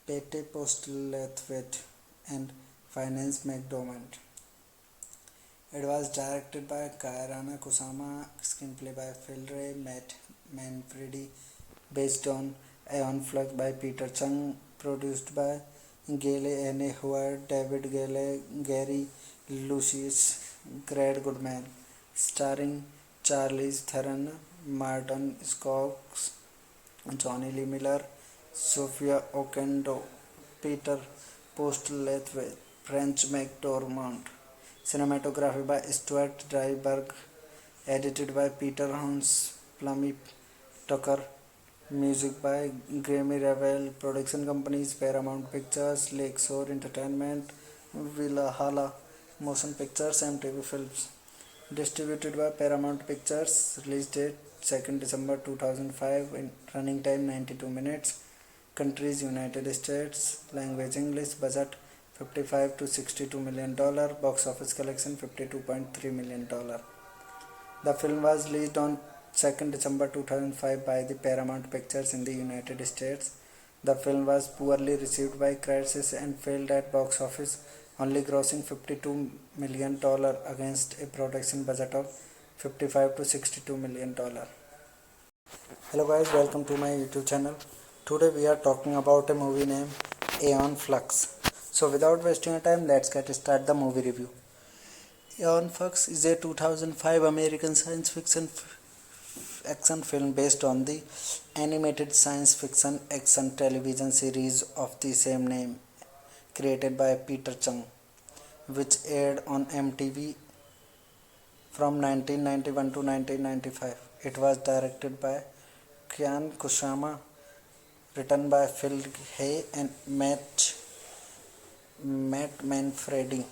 Pete Postlethwaite, and Finance McDormand. It was directed by Kairana Kusama, screenplay by Phil Ray, Matt Manfredi, based on Aeon Flux by Peter Chung, produced by Gail Anne Howard, David Gale, Gary Lucius, Greg Goodman, starring Charlize Theron, Martin Scoggins, Johnny Lee Miller, Sophia Okendo, Peter Postlethwaite, French McDormand. Cinematography by Stuart Dryburgh, edited by Peter Hans Plummy Tucker, music by Grammy Ravel, production companies Paramount Pictures, Lakeshore Entertainment, Valhalla Motion Pictures, MTV Films. Distributed by Paramount Pictures, release date 2nd December 2005, in running time 92 minutes, countries United States, language English, budget $55 to $62 million, box office collection $52.3 million. The film was released on 2nd December 2005 by the Paramount Pictures in the United States. The film was poorly received by critics and failed at box office, only grossing $52 million against a production budget of $55 to $62 million. Hello guys, welcome to my YouTube channel. Today we are talking about a movie named Aeon Flux. So without wasting time, let's get start the movie review. Aeon Flux is a 2005 American science fiction action film based on the animated science fiction action television series of the same name, created by Peter Chung, which aired on MTV from 1991 to 1995. It was directed by Kian Kusama, written by Phil Hay and Matt Manfredi,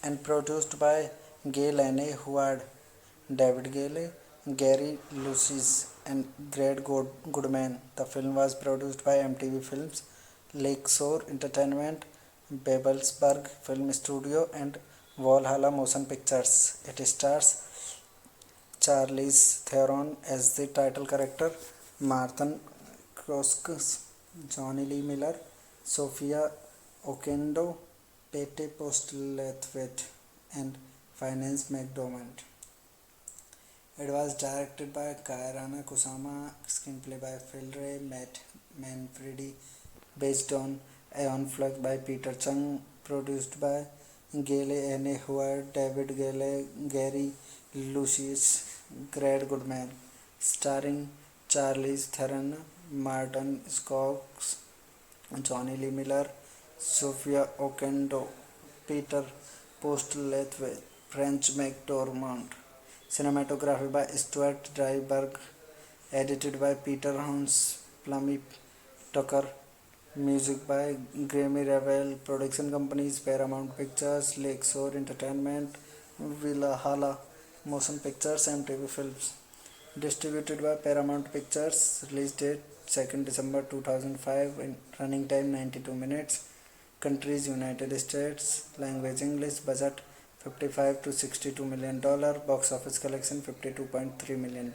and produced by Gail Anne Howard, David Gale, Gary Lucis, and Greg Goodman. The film was produced by MTV Films, Lakeshore Entertainment, Babelsberg Film Studio, and Valhalla Motion Pictures. It stars Charlize Theron as the title character, Martin Kroskus, Johnny Lee Miller, Sophia Okendo, Pete Postlethwaite, and Finance McDormand. It was directed by Kairana Kusama, screenplay by Phil Ray, Matt Manfredi, based on Aeon Flux by Peter Chung, produced by Gail Anne Howard, David Gale, Gary Lucius, Greg Goodman, starring Charlize Theron, Martin Scoggins, Johnny Lee Miller, Sophia Okendo, Peter Postlethwaite, French McDormand. Cinematography by Stuart Dryberg, edited by Peter Hans Plummy Tucker, music by Grammy Ravel, production companies Paramount Pictures, Lakeshore Entertainment, Valhalla Motion Pictures, and TV Films. Distributed by Paramount Pictures, release date 2nd December 2005, and running time 92 minutes. Countries United States, language English, budget $55 to $62 million, box office collection $52.3 million.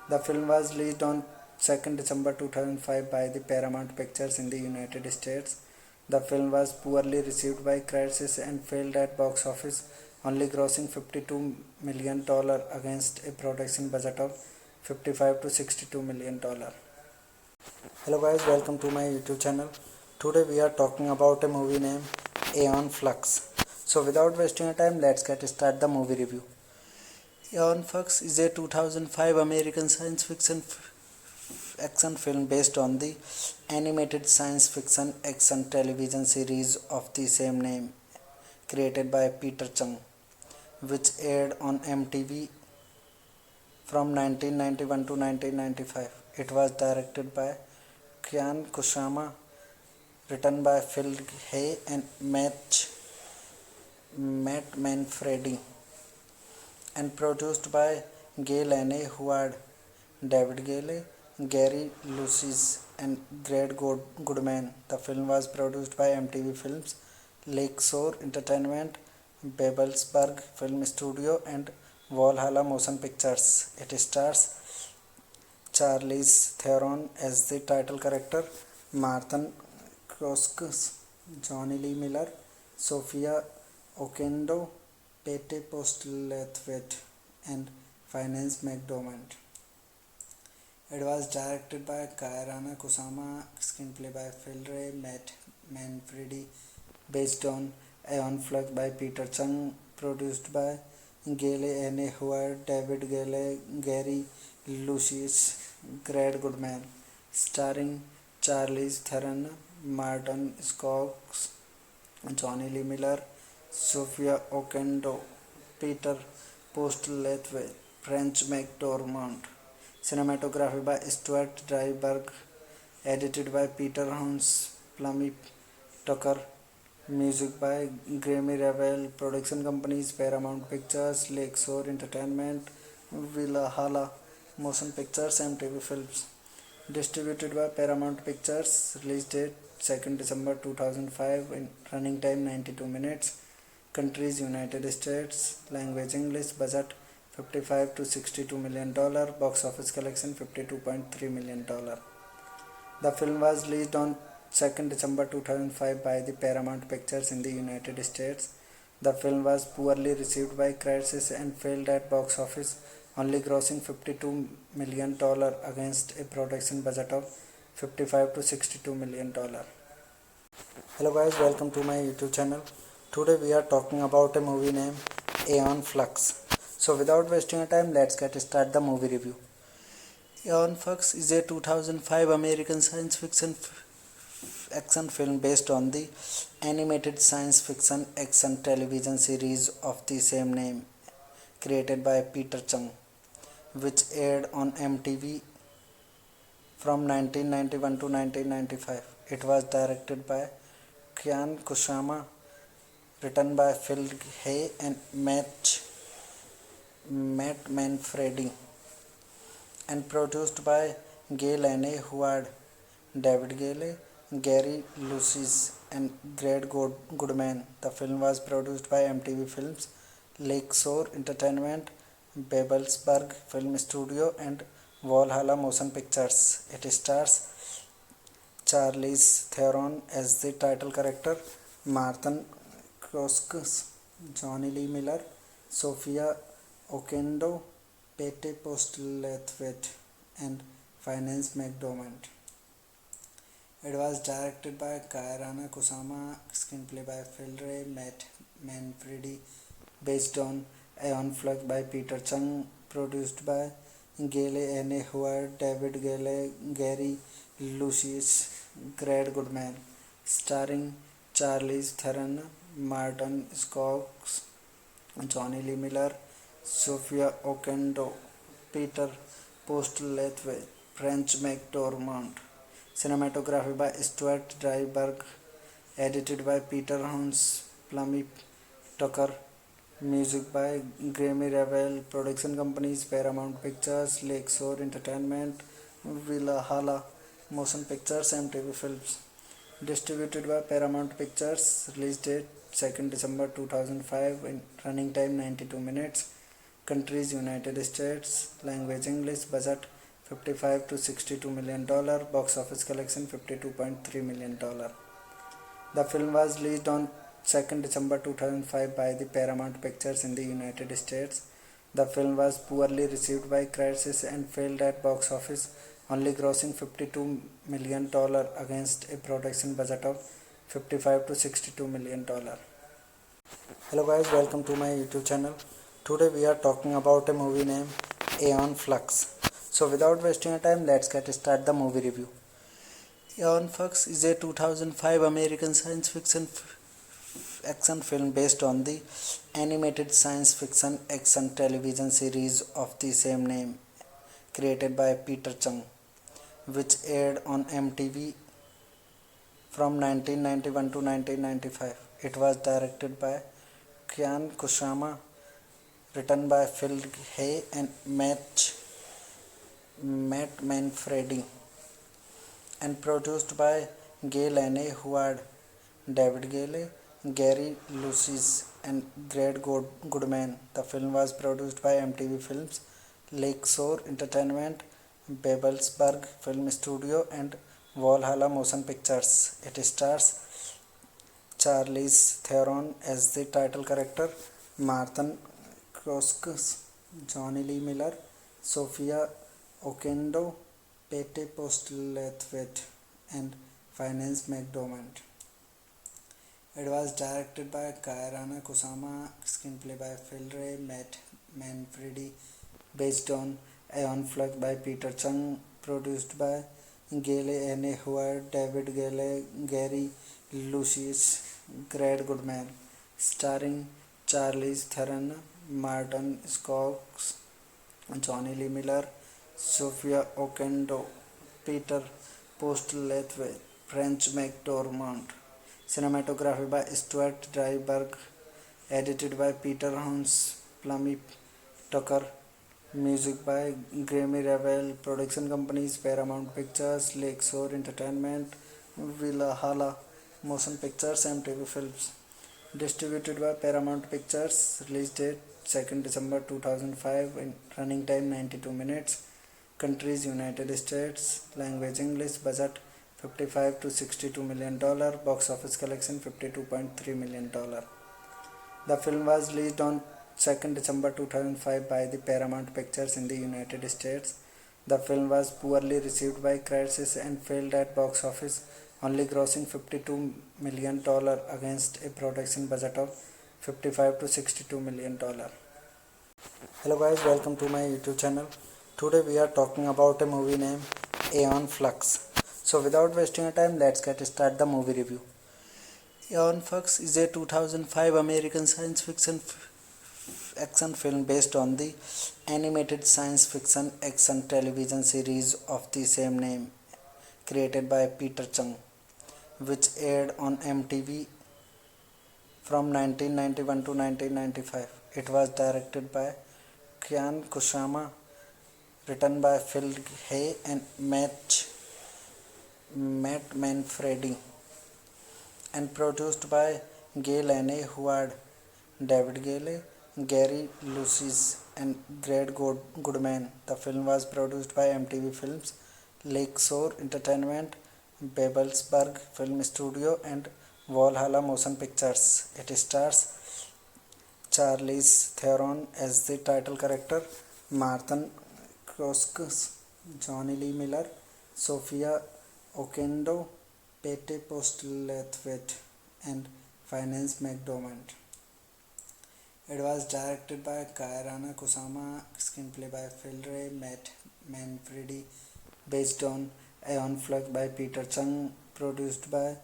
The film was released on 2nd December 2005 by the Paramount Pictures in the United States. The film was poorly received by critics and failed at box office, only grossing $52 million against a production budget of $55 to $62 million. Hello guys, welcome to my YouTube channel. Today we are talking about a movie named Aeon Flux. So without wasting time, let's get start the movie review. Aeon Flux is a 2005 American science fiction action film based on the animated science fiction action television series of the same name, created by Peter Chung, which aired on MTV from 1991 to 1995. It was directed by Kian Kusama, written by Phil Hay and Matt Manfredi, and produced by Gail Anne Howard, David Gale, Gary Lucis, and Greg Goodman. The film was produced by MTV Films, Lakeshore Entertainment, Babelsberg Film Studio, and Valhalla Motion Pictures. It stars Charlize Theron as the title character, Martin Kroskus, Johnny Lee Miller, Sophia Okendo, Pete Postlethwaite, and Finance McDormand. It was directed by Kairana Kusama, screenplay by Phil Ray, Matt Manfredi, based on Aeon Flux by Peter Chung, produced by Gail Anne Howard, David Gale, Gary Lucius, Greg Goodman, starring Charlize Theron, Martin Scoggins, Johnny Lee Miller, Sophia Okendo, Peter Postlethwaite, French McDormand. Cinematography by Stuart Dryberg, edited by Peter Hans Plummy Tucker, music by Grammy Ravel, production companies Paramount Pictures, Lakeshore Entertainment, Valhalla Motion Pictures, and TV Films. Distributed by Paramount Pictures, release date 2nd December 2005, and running time 92 minutes. Countries United States, language English, budget $55 to $62 million, box office collection $52.3 million. The film was released on 2nd December 2005 by the Paramount Pictures in the United States. The film was poorly received by critics and failed at box office, only grossing $52 million against a production budget of $55 to $62 million. Hello guys, welcome to my YouTube channel. Today we are talking about a movie named Aeon Flux. So without wasting time, let's get started the movie review. Aeon Flux is a 2005 American science fiction action film based on the animated science fiction action television series of the same name created by Peter Chung, which aired on MTV from 1991 to 1995. It was directed by Kian Kusama, written by Phil Hay and Matt Manfredi, and produced by Gail Anne Howard, David Gale, Gary Lucis, and Greg Goodman. The film was produced by MTV Films, Lakeshore Entertainment, Babelsberg Film Studio, and Valhalla Motion Pictures. It stars Charlize Theron as the title character, Martin Kroskus, Johnny Lee Miller, Sophia Oquendo, Pete Postlethwaite, and Finance McDormand. It was directed by Kairana Kusama, screenplay by Phil Ray, Matt Manfredi, based on Aeon Flux by Peter Chung, produced by Gail Anne Howard, David Gale, Gary Lucius, Greg Goodman, starring Charlize Theron, Martin Scoggins, Johnny Lee Miller, Sophia Oquendo, Peter Postlethwaite, French McDormand. Cinematography by Stuart Dryburgh, edited by Peter Hans Plummy Tucker, music by Grammy Ravel, production companies Paramount Pictures, Lakeshore Entertainment, Valhalla Motion Pictures, MTV Films. Distributed by Paramount Pictures. Release date 2nd December 2005. Running time 92 minutes. Countries United States. Language English. Budget $55 to $62 million. Box office collection $52.3 million. The film was released on 2nd December 2005 by the Paramount Pictures in the United States. The film was poorly received by critics and failed at box office, only grossing $52 million against a production budget of $55 to $62 million. Hello guys, welcome to my YouTube channel. Today we are talking about a movie named Aeon Flux. So without wasting time, let's get started the movie review. Aeon Flux is a 2005 American science fiction action film based on the animated science fiction action television series of the same name created by Peter Chung, which aired on MTV from 1991 to 1995. It was directed by Kian Kusama, written by Phil Hay and Matt Manfredi, and produced by Gail Anne Howard, David Gale, Gary Lucis, and Greg Goodman. The film was produced by MTV Films, Lakeshore Entertainment, Babelsberg Film Studio, and Valhalla Motion Pictures. It stars Charlize Theron as the title character, Martin Kroskus, Johnny Lee Miller, Sophia Oquendo, Pete Postlethwaite, and Finance McDormand. It was directed by Kairana Kusama, screenplay by Phil Ray, Matt Manfredi, based on Aeon Flux by Peter Chung, produced by Gail Anne Howard, David Gale, Gary Lucius, Greg Goodman, starring Charlize Theron, Martin Scoggins, Johnny Lee Miller, Sophia Oquendo, Peter Postlethwaite, French McDormand. Cinematography by Stuart Dryburgh, edited by Peter Hans Plummy Tucker, music by Grammy Ravel, production companies Paramount Pictures, Lakeshore Entertainment, Valhalla Motion Pictures, MTV Films. Distributed by Paramount Pictures. Release date 2nd December 2005. Running time 92 minutes. Countries United States. Language English. Budget $55 to $62 million. Box office collection $52.3 million. The film was released on 2nd December 2005 by the Paramount Pictures in the United States. The film was poorly received by critics and failed at box office, only grossing $52 million against a production budget of $55 to $62 million. Hello guys, welcome to my YouTube channel. Today we are talking about a movie named Aeon Flux. So without wasting your time, let's get start the movie review. Aeon Flux is a 2005 American science fiction action film based on the animated science fiction action television series of the same name created by Peter Chung, which aired on MTV from 1991 to 1995. It was directed by Kian Kusama, written by Phil Hay and Matt Manfredi, and produced by Gail Anne Howard, David Gale, Gary Lucis, and Greg Goodman. The film was produced by MTV Films, Lakeshore Entertainment, Babelsberg Film Studio, and Valhalla Motion Pictures. It stars Charlize Theron as the title character, Martin Kroskus, Johnny Lee Miller, Sophia Oquendo, Pete Postlethwaite, and Finance McDormand. It was directed by Kairana Kusama, screenplay by Phil Ray, Matt Manfredi, based on Aeon Flux by Peter Chung, produced by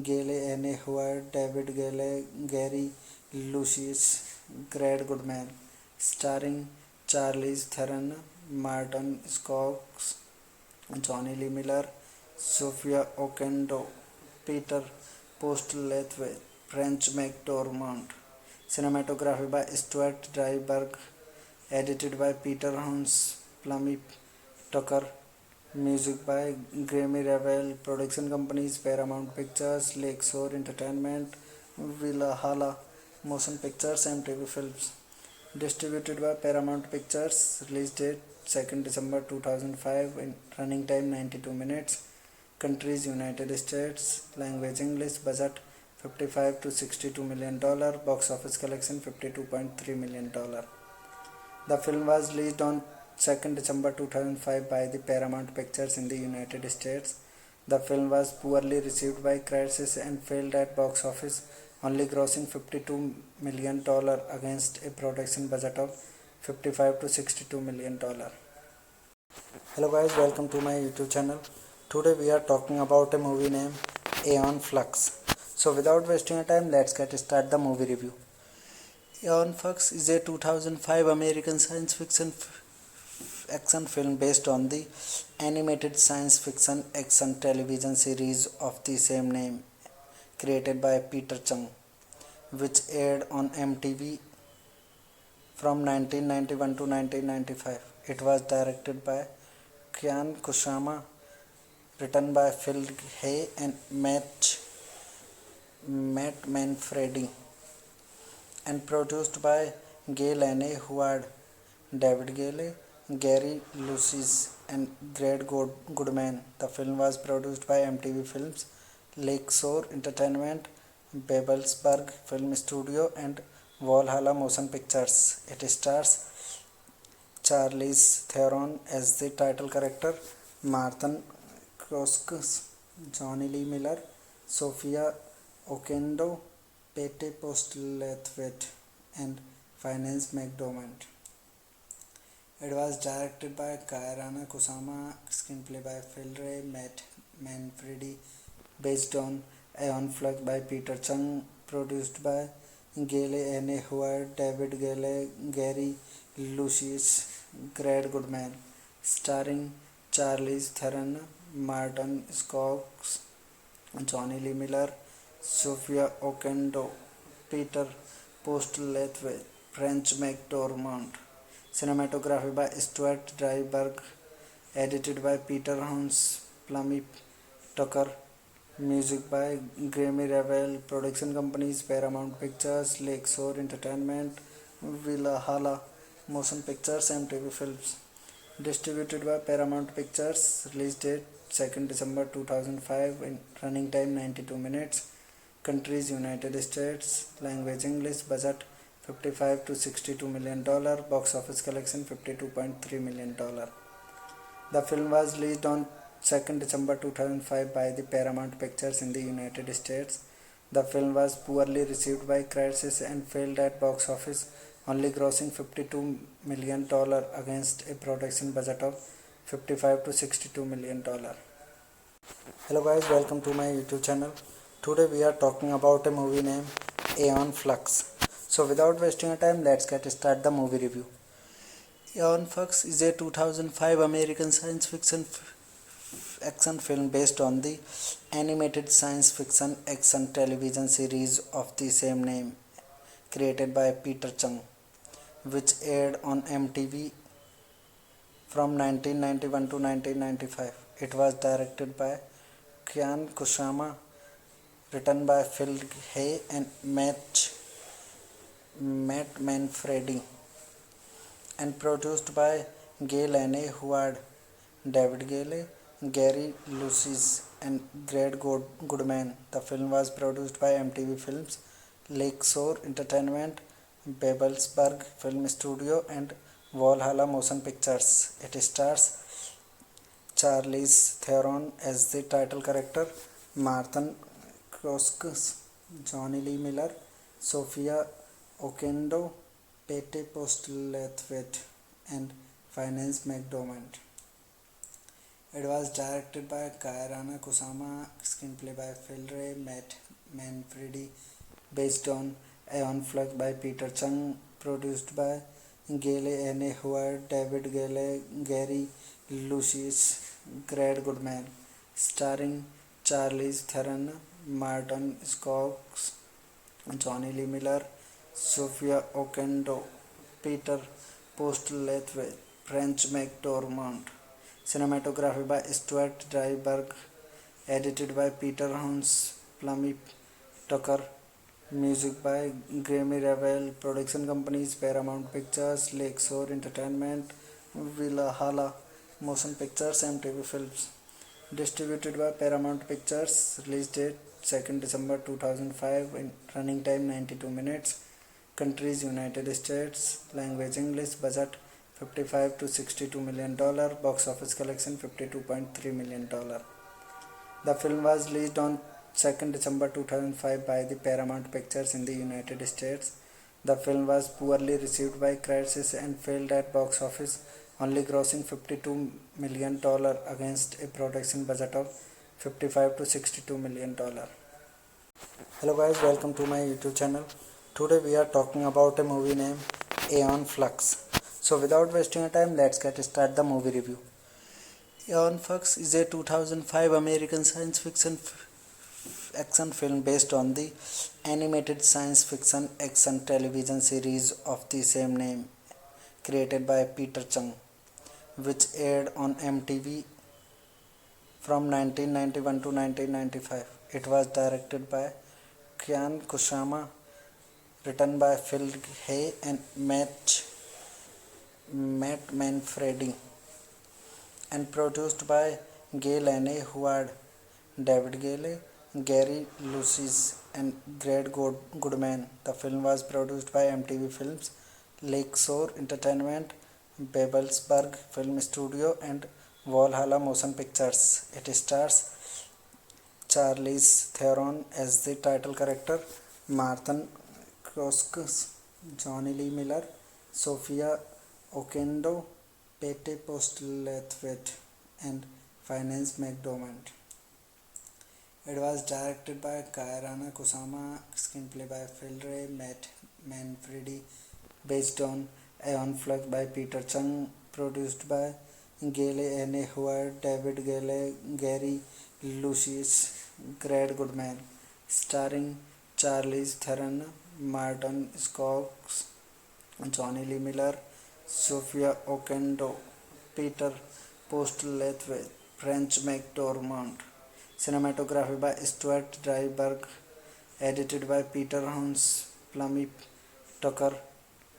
Gail Anne Howard, David Gale, Gary Lucius, Greg Goodman, starring Charlize Theron, Martin Scoggins, Johnny Lee Miller, Sophia Oquendo, Peter Postlethwaite, French McDormand. Cinematography by Stuart Dryberg, edited by Peter Hans Plummy Tucker, music by Grammy Ravel, production companies Paramount Pictures, Lakeshore Entertainment, Valhalla Motion Pictures, and MTV Films. Distributed by Paramount Pictures, release date 2nd December 2005, and running time 92 minutes, countries United States, language English, budget $55 to $62 million, box office collection $52.3 million. The film was released on 2nd December 2005 by the Paramount Pictures in the United States. The film was poorly received by critics and failed at box office, only grossing $52 million against a production budget of $55 to $62 million. Hello guys, welcome to my YouTube channel. Today we are talking about a movie named Aeon Flux. So without wasting your time, let's get start the movie review. Aeon Flux is a 2005 American science fiction action film based on the animated science fiction action television series of the same name created by Peter Chung, which aired on MTV from 1991 to 1995. It was directed by Kian Kusama, written by Phil Hay and Matt Manfredi, and produced by Gail Anne Howard, David Gale, Gary Lucis, and Greg Goodman. The film was produced by MTV Films, Lakeshore Entertainment, Babelsberg Film Studio, and Valhalla Motion Pictures. It stars Charlize Theron as the title character, Martin Kroskus, Johnny Lee Miller, Sophia Oquendo, Pete Postlethwaite, and Finance McDormand. It was directed by Kairana Kusama, screenplay by Phil Ray, Matt Manfredi, based on Aeon Flux by Peter Chung, produced by Gail Anne Howard, David Gale, Gary Lucius, Greg Goodman, starring Charlize Theron, Martin Scoggins, Johnny Lee Miller, Sophia Oquendo, Peter Postlethwaite, French McDormand. Cinematography by Stuart Dryberg, edited by Peter Hans Plummy Tucker, music by Grammy Ravel, production companies Paramount Pictures, Lakeshore Entertainment, Valhalla Motion Pictures, and MTV Films. Distributed by Paramount Pictures, release date 2nd December 2005, and running time 92 minutes, countries United States, language English, budget $55 to $62 million, box office collection $52.3 million. The film was released on 2nd December 2005 by the Paramount Pictures in the United States. The film was poorly received by critics and failed at box office, only grossing $52 million against a production budget of $55 to $62 million. Hello guys, welcome to my YouTube channel. Today we are talking about a movie named Aeon Flux. So without wasting time, let's get started the movie review. Aeon Flux is a 2005 American science fiction action film based on the animated science fiction action television series of the same name, created by Peter Chung, which aired on MTV from 1991 to 1995. It was directed by Kian Kusama, written by Phil Hay and Matt Manfredi, and produced by Gail Anne Howard, David Gale, Gary Lucis, and Greg Goodman. The film was produced by MTV Films, Lakeshore Entertainment, Babelsberg Film Studio, and Valhalla Motion Pictures. It stars Charlize Theron as the title character, Martin Kroskus, Johnny Lee Miller, Sophia Oquendo, Pete Postlethwaite, and Finance McDormand. It was directed by Kairana Kusama, screenplay by Phil Ray, Matt Manfredi, based on Aeon Flux by Peter Chung, produced by Gail Anne Howard, David Gale, Gary Lucis, Greg Goodman, starring Charlize Theron, Martin Scoggins, Johnny Lee Miller, Sophia Oquendo, Peter Postlethwaite, French McDormand. Cinematography by Stuart Dryburgh, edited by Peter Hans Plummy Tucker, music by Grammy Ravel, production companies Paramount Pictures, Lakeshore Entertainment, Valhalla Motion Pictures, MTV Films. Distributed by Paramount Pictures, release date 2nd December 2005, in running time 92 minutes, countries United States, language English, budget $55 to $62 million, box office collection $52.3 million. The film was released on 2nd December 2005 by the Paramount Pictures in the United States. The film was poorly received by critics and failed at box office, only grossing $52 million against a production budget of $55 to $62 million. Hello guys, welcome to my YouTube channel. Today we are talking about a movie named Aeon Flux. So without wasting time, let's get started the movie review. Aeon Flux is a 2005 American science fiction action film based on the animated science fiction action television series of the same name, created by Peter Chung, which aired on MTV from 1991 to 1995. It was directed by Kian Kusama, written by Phil Hay and Matt Manfredi, and produced by Gail Anne Howard, David Gale, Gary Lucis, and Greg Goodman. The film was produced by MTV Films, Lakeshore Entertainment, Babelsberg Film Studio, and Valhalla Motion Pictures. It stars Charlize Theron as the title character, Martin Kroskus, Johnny Lee Miller, Sophia Oquendo, Pete Postlethwaite, and Finance McDormand. It was directed by Kairana Kusama, screenplay by Phil Ray, Matt Manfredi, based on Aeon Flux by Peter Chung, produced by Gail Anne Howard, David Gale, Gary Lucis, Greg Goodman, starring Charlize Theron, Martin Scoggins, Johnny Lee Miller, Sophia Oquendo, Peter Postlethwaite, French McDormand. Cinematography by Stuart Dryburgh, edited by Peter Hans Plummy Tucker,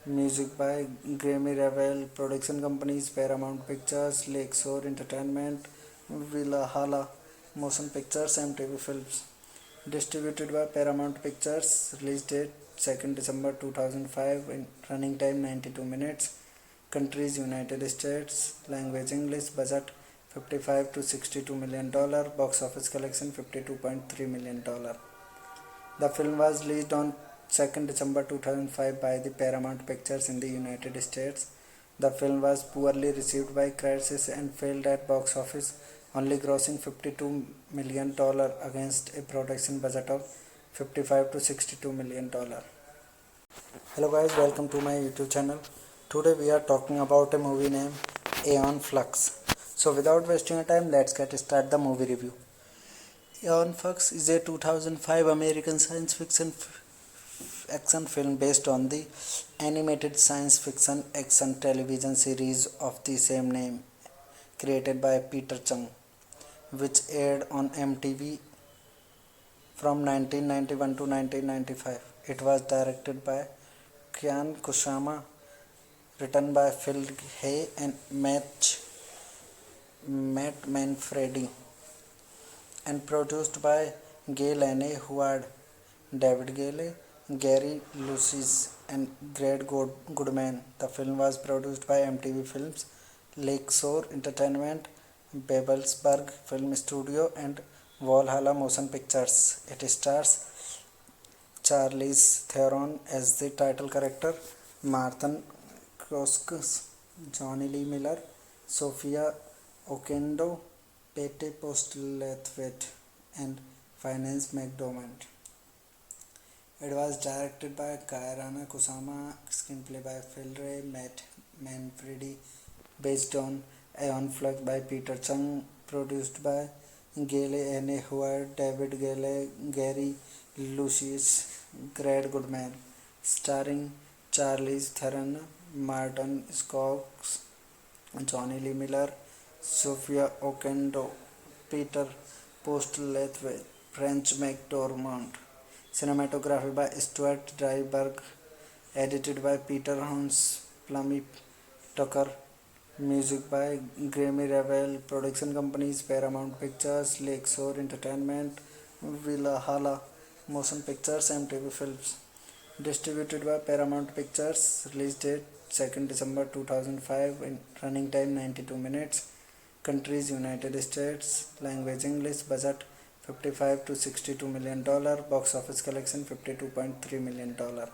music by Grammy Ravel, production companies Paramount Pictures, Lakeshore Entertainment, Valhalla Motion Pictures, MTV Films. Distributed by Paramount Pictures, release date 2nd December 2005. In running time 92 minutes. Countries United States. Language English. Budget 55 to 62 million dollar. Box office collection 52.3 million dollar. The film was released on 2nd December 2005 by the Paramount Pictures in the United States. The film was poorly received by critics and failed at box office, only grossing $52 million against a production budget of $55 to $62 million. Hello guys, welcome to my YouTube channel. Today we are talking about a movie named Aeon Flux. So without wasting time, let's get start the movie review. Aeon Flux is a 2005 American science fiction action film based on the animated science fiction action television series of the same name created by Peter Chung, which aired on MTV from 1991 to 1995. It was directed by Kian Kusama, written by Phil Hay and Matt Manfredi, and produced by Gail Anne Howard, David Gale, Gary Lucis, and Greg Goodman. The film was produced by MTV Films, Lakeshore Entertainment, Babelsberg Film Studio, and Valhalla Motion Pictures. It stars Charlize Theron as the title character, Martin Kroskus, Johnny Lee Miller, Sophia Okendo, Pete Postlethwaite, and Finance McDormand. It was directed by Kairana Kusama, screenplay by Phil Ray, Matt Manfredi, based on Aeon Flux by Peter Chung, produced by Gail Anne Howard, David Gale, Gary Lucius, Greg Goodman, starring Charlize Theron, Martin Scoggins, Johnny Lee Miller, Sophia Okendo, Peter Postlethwaite, French McDormand. Cinematography by Stuart Dryburgh, edited by Peter Hans Plummy Tucker, music by Grammy Ravel, production companies Paramount Pictures, Lakeshore Entertainment, Valhalla Motion Pictures, MTV Films. Distributed by Paramount Pictures. Release date 2nd December 2005. In running time 92 minutes. Countries United States. Language English. Budget 55 to 62 million dollar. Box office collection 52.3 million dollar.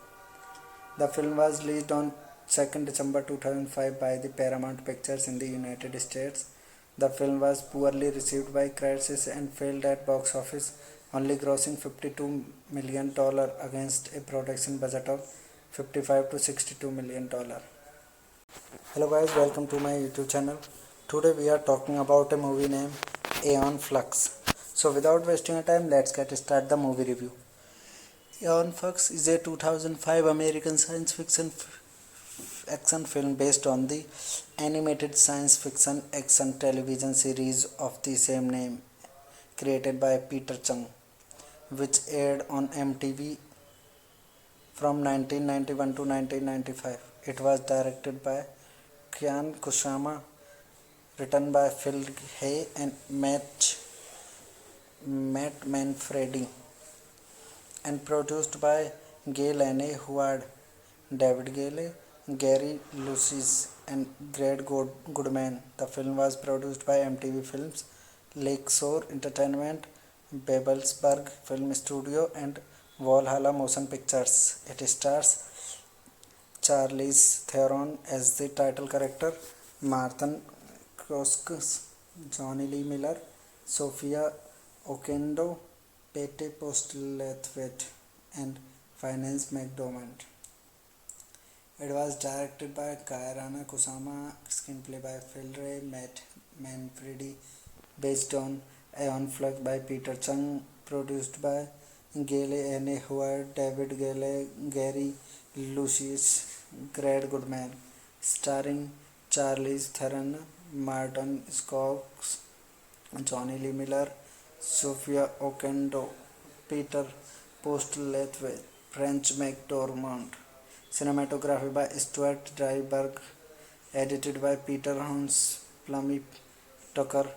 The film was released on 2nd December 2005 by the Paramount Pictures in the United States. The film was poorly received by critics and failed at box office, only grossing $52 million against a production budget of $55 to $62 million. Hello guys, welcome to my YouTube channel. Today we are talking about a movie named Aeon Flux. So without wasting time, let's get start the movie review. Aeon Flux is a 2005 American science fiction action film based on the animated science fiction action television series of the same name created by Peter Chung, which aired on MTV from 1991 to 1995. It was directed by Kian Kusama, written by Phil Hay and Matt Manfredi, and produced by Gail Anne Howard, David Gale, Gary Lucis, and Greg Goodman. The film was produced by MTV Films, Lakeshore Entertainment, Babelsberg Film Studio, and Valhalla Motion Pictures. It stars Charlize Theron as the title character, Martin Kroskus, Johnny Lee Miller, Sophia Okendo, Pete Postlethwaite, and Finance McDormand. It was directed by Kairana Kusama, screenplay by Phil Ray, Matt Manfredi, based on Aeon Flux by Peter Chung, produced by Gail Anne Howard, David Gale, Gary Lucius, Greg Goodman, starring Charlize Theron, Martin Scoggins, Johnny Lee Miller, Sophia Okendo, Peter Postlethwaite, French McDormand. Cinematography by Stuart Dryburgh, edited by Peter Hans Plummy Tucker,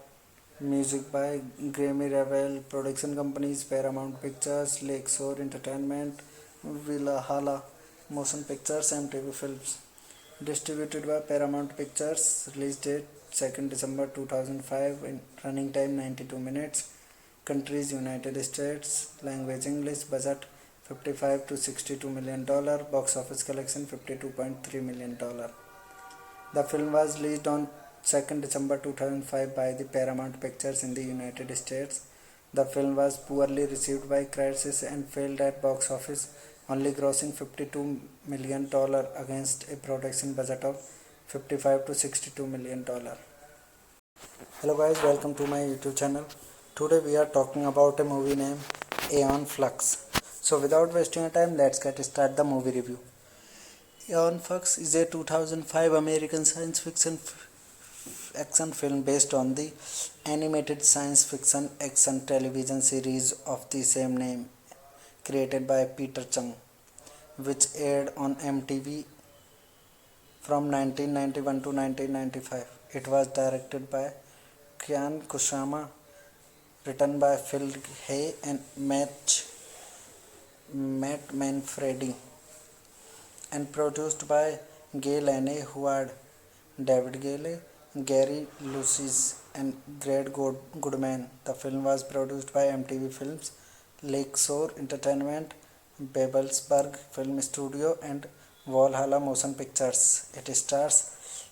music by Grammy Ravel, production companies Paramount Pictures, Lakeshore Entertainment, Valhalla Motion Pictures MTV Films. Distributed by Paramount Pictures. Release date 2nd December 2005. Running time 92 minutes. Countries United States. Language English. Budget $55 to $62 million. Box office collection $52.3 million. The film was released on 2nd December 2005 by the Paramount Pictures in the United States. The film was poorly received by critics and failed at box office, only grossing $52 million against a production budget of $55 to $62 million. Hello guys, welcome to my YouTube channel. Today we are talking about a movie named Aeon Flux. So without wasting time, let's get started the movie review. Aeon Flux is a 2005 American science fiction action film based on the animated science fiction action television series of the same name, created by Peter Chung, which aired on MTV from 1991 to 1995. It was directed by Kian Kusama, written by Phil Hay and Matt Manfredi, and produced by Gail Anne Howard, David Gale, Gary Lucis, and Greg Goodman. The film was produced by MTV Films, Lakeshore Entertainment, Babelsberg Film Studio, and Valhalla Motion Pictures. It stars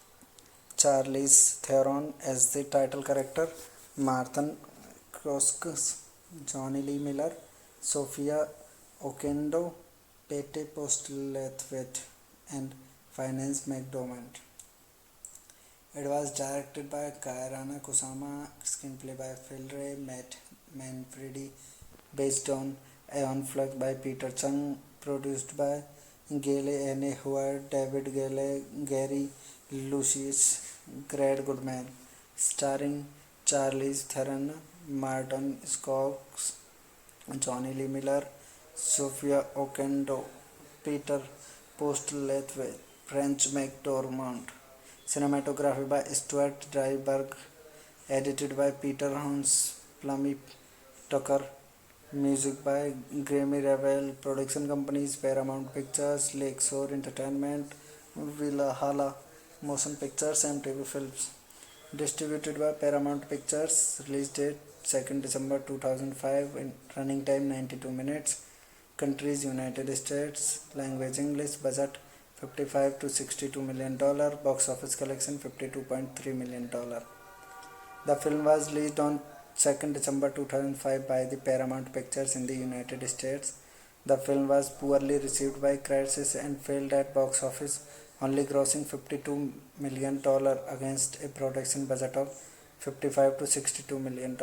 Charlize Theron as the title character, Martin Kroskus, Johnny Lee Miller, Sophia Oquendo, Pete Postlethwaite, and Finance McDormand. It was directed by Kairana Kusama, screenplay by Phil Ray, Matt Manfredi, based on Aeon Flux by Peter Chung, produced by Gail Anne Howard, David Gale, Gary Lucius, Greg Goodman, starring Charlize Theron, Martin Scoggins, Johnny Lee Miller, Sophia Oquendo, Peter Postlethwaite, French McDormand. Cinematography by Stuart Dryberg, edited by Peter Hans Plummy Tucker, music by Grammy Ravel, production companies Paramount Pictures, Lakeshore Entertainment, Valhalla Motion Pictures, MTV Films. Distributed by Paramount Pictures. Release date 2nd December 2005. Running time 92 minutes. Countries United States. Language English. Budget $55 to $62 million. Box office collection $52.3 million. The film was released on 2nd December 2005 by the Paramount Pictures in the United States. The film was poorly received by critics and failed at box office, only grossing $52 million against a production budget of $55 to $62 million.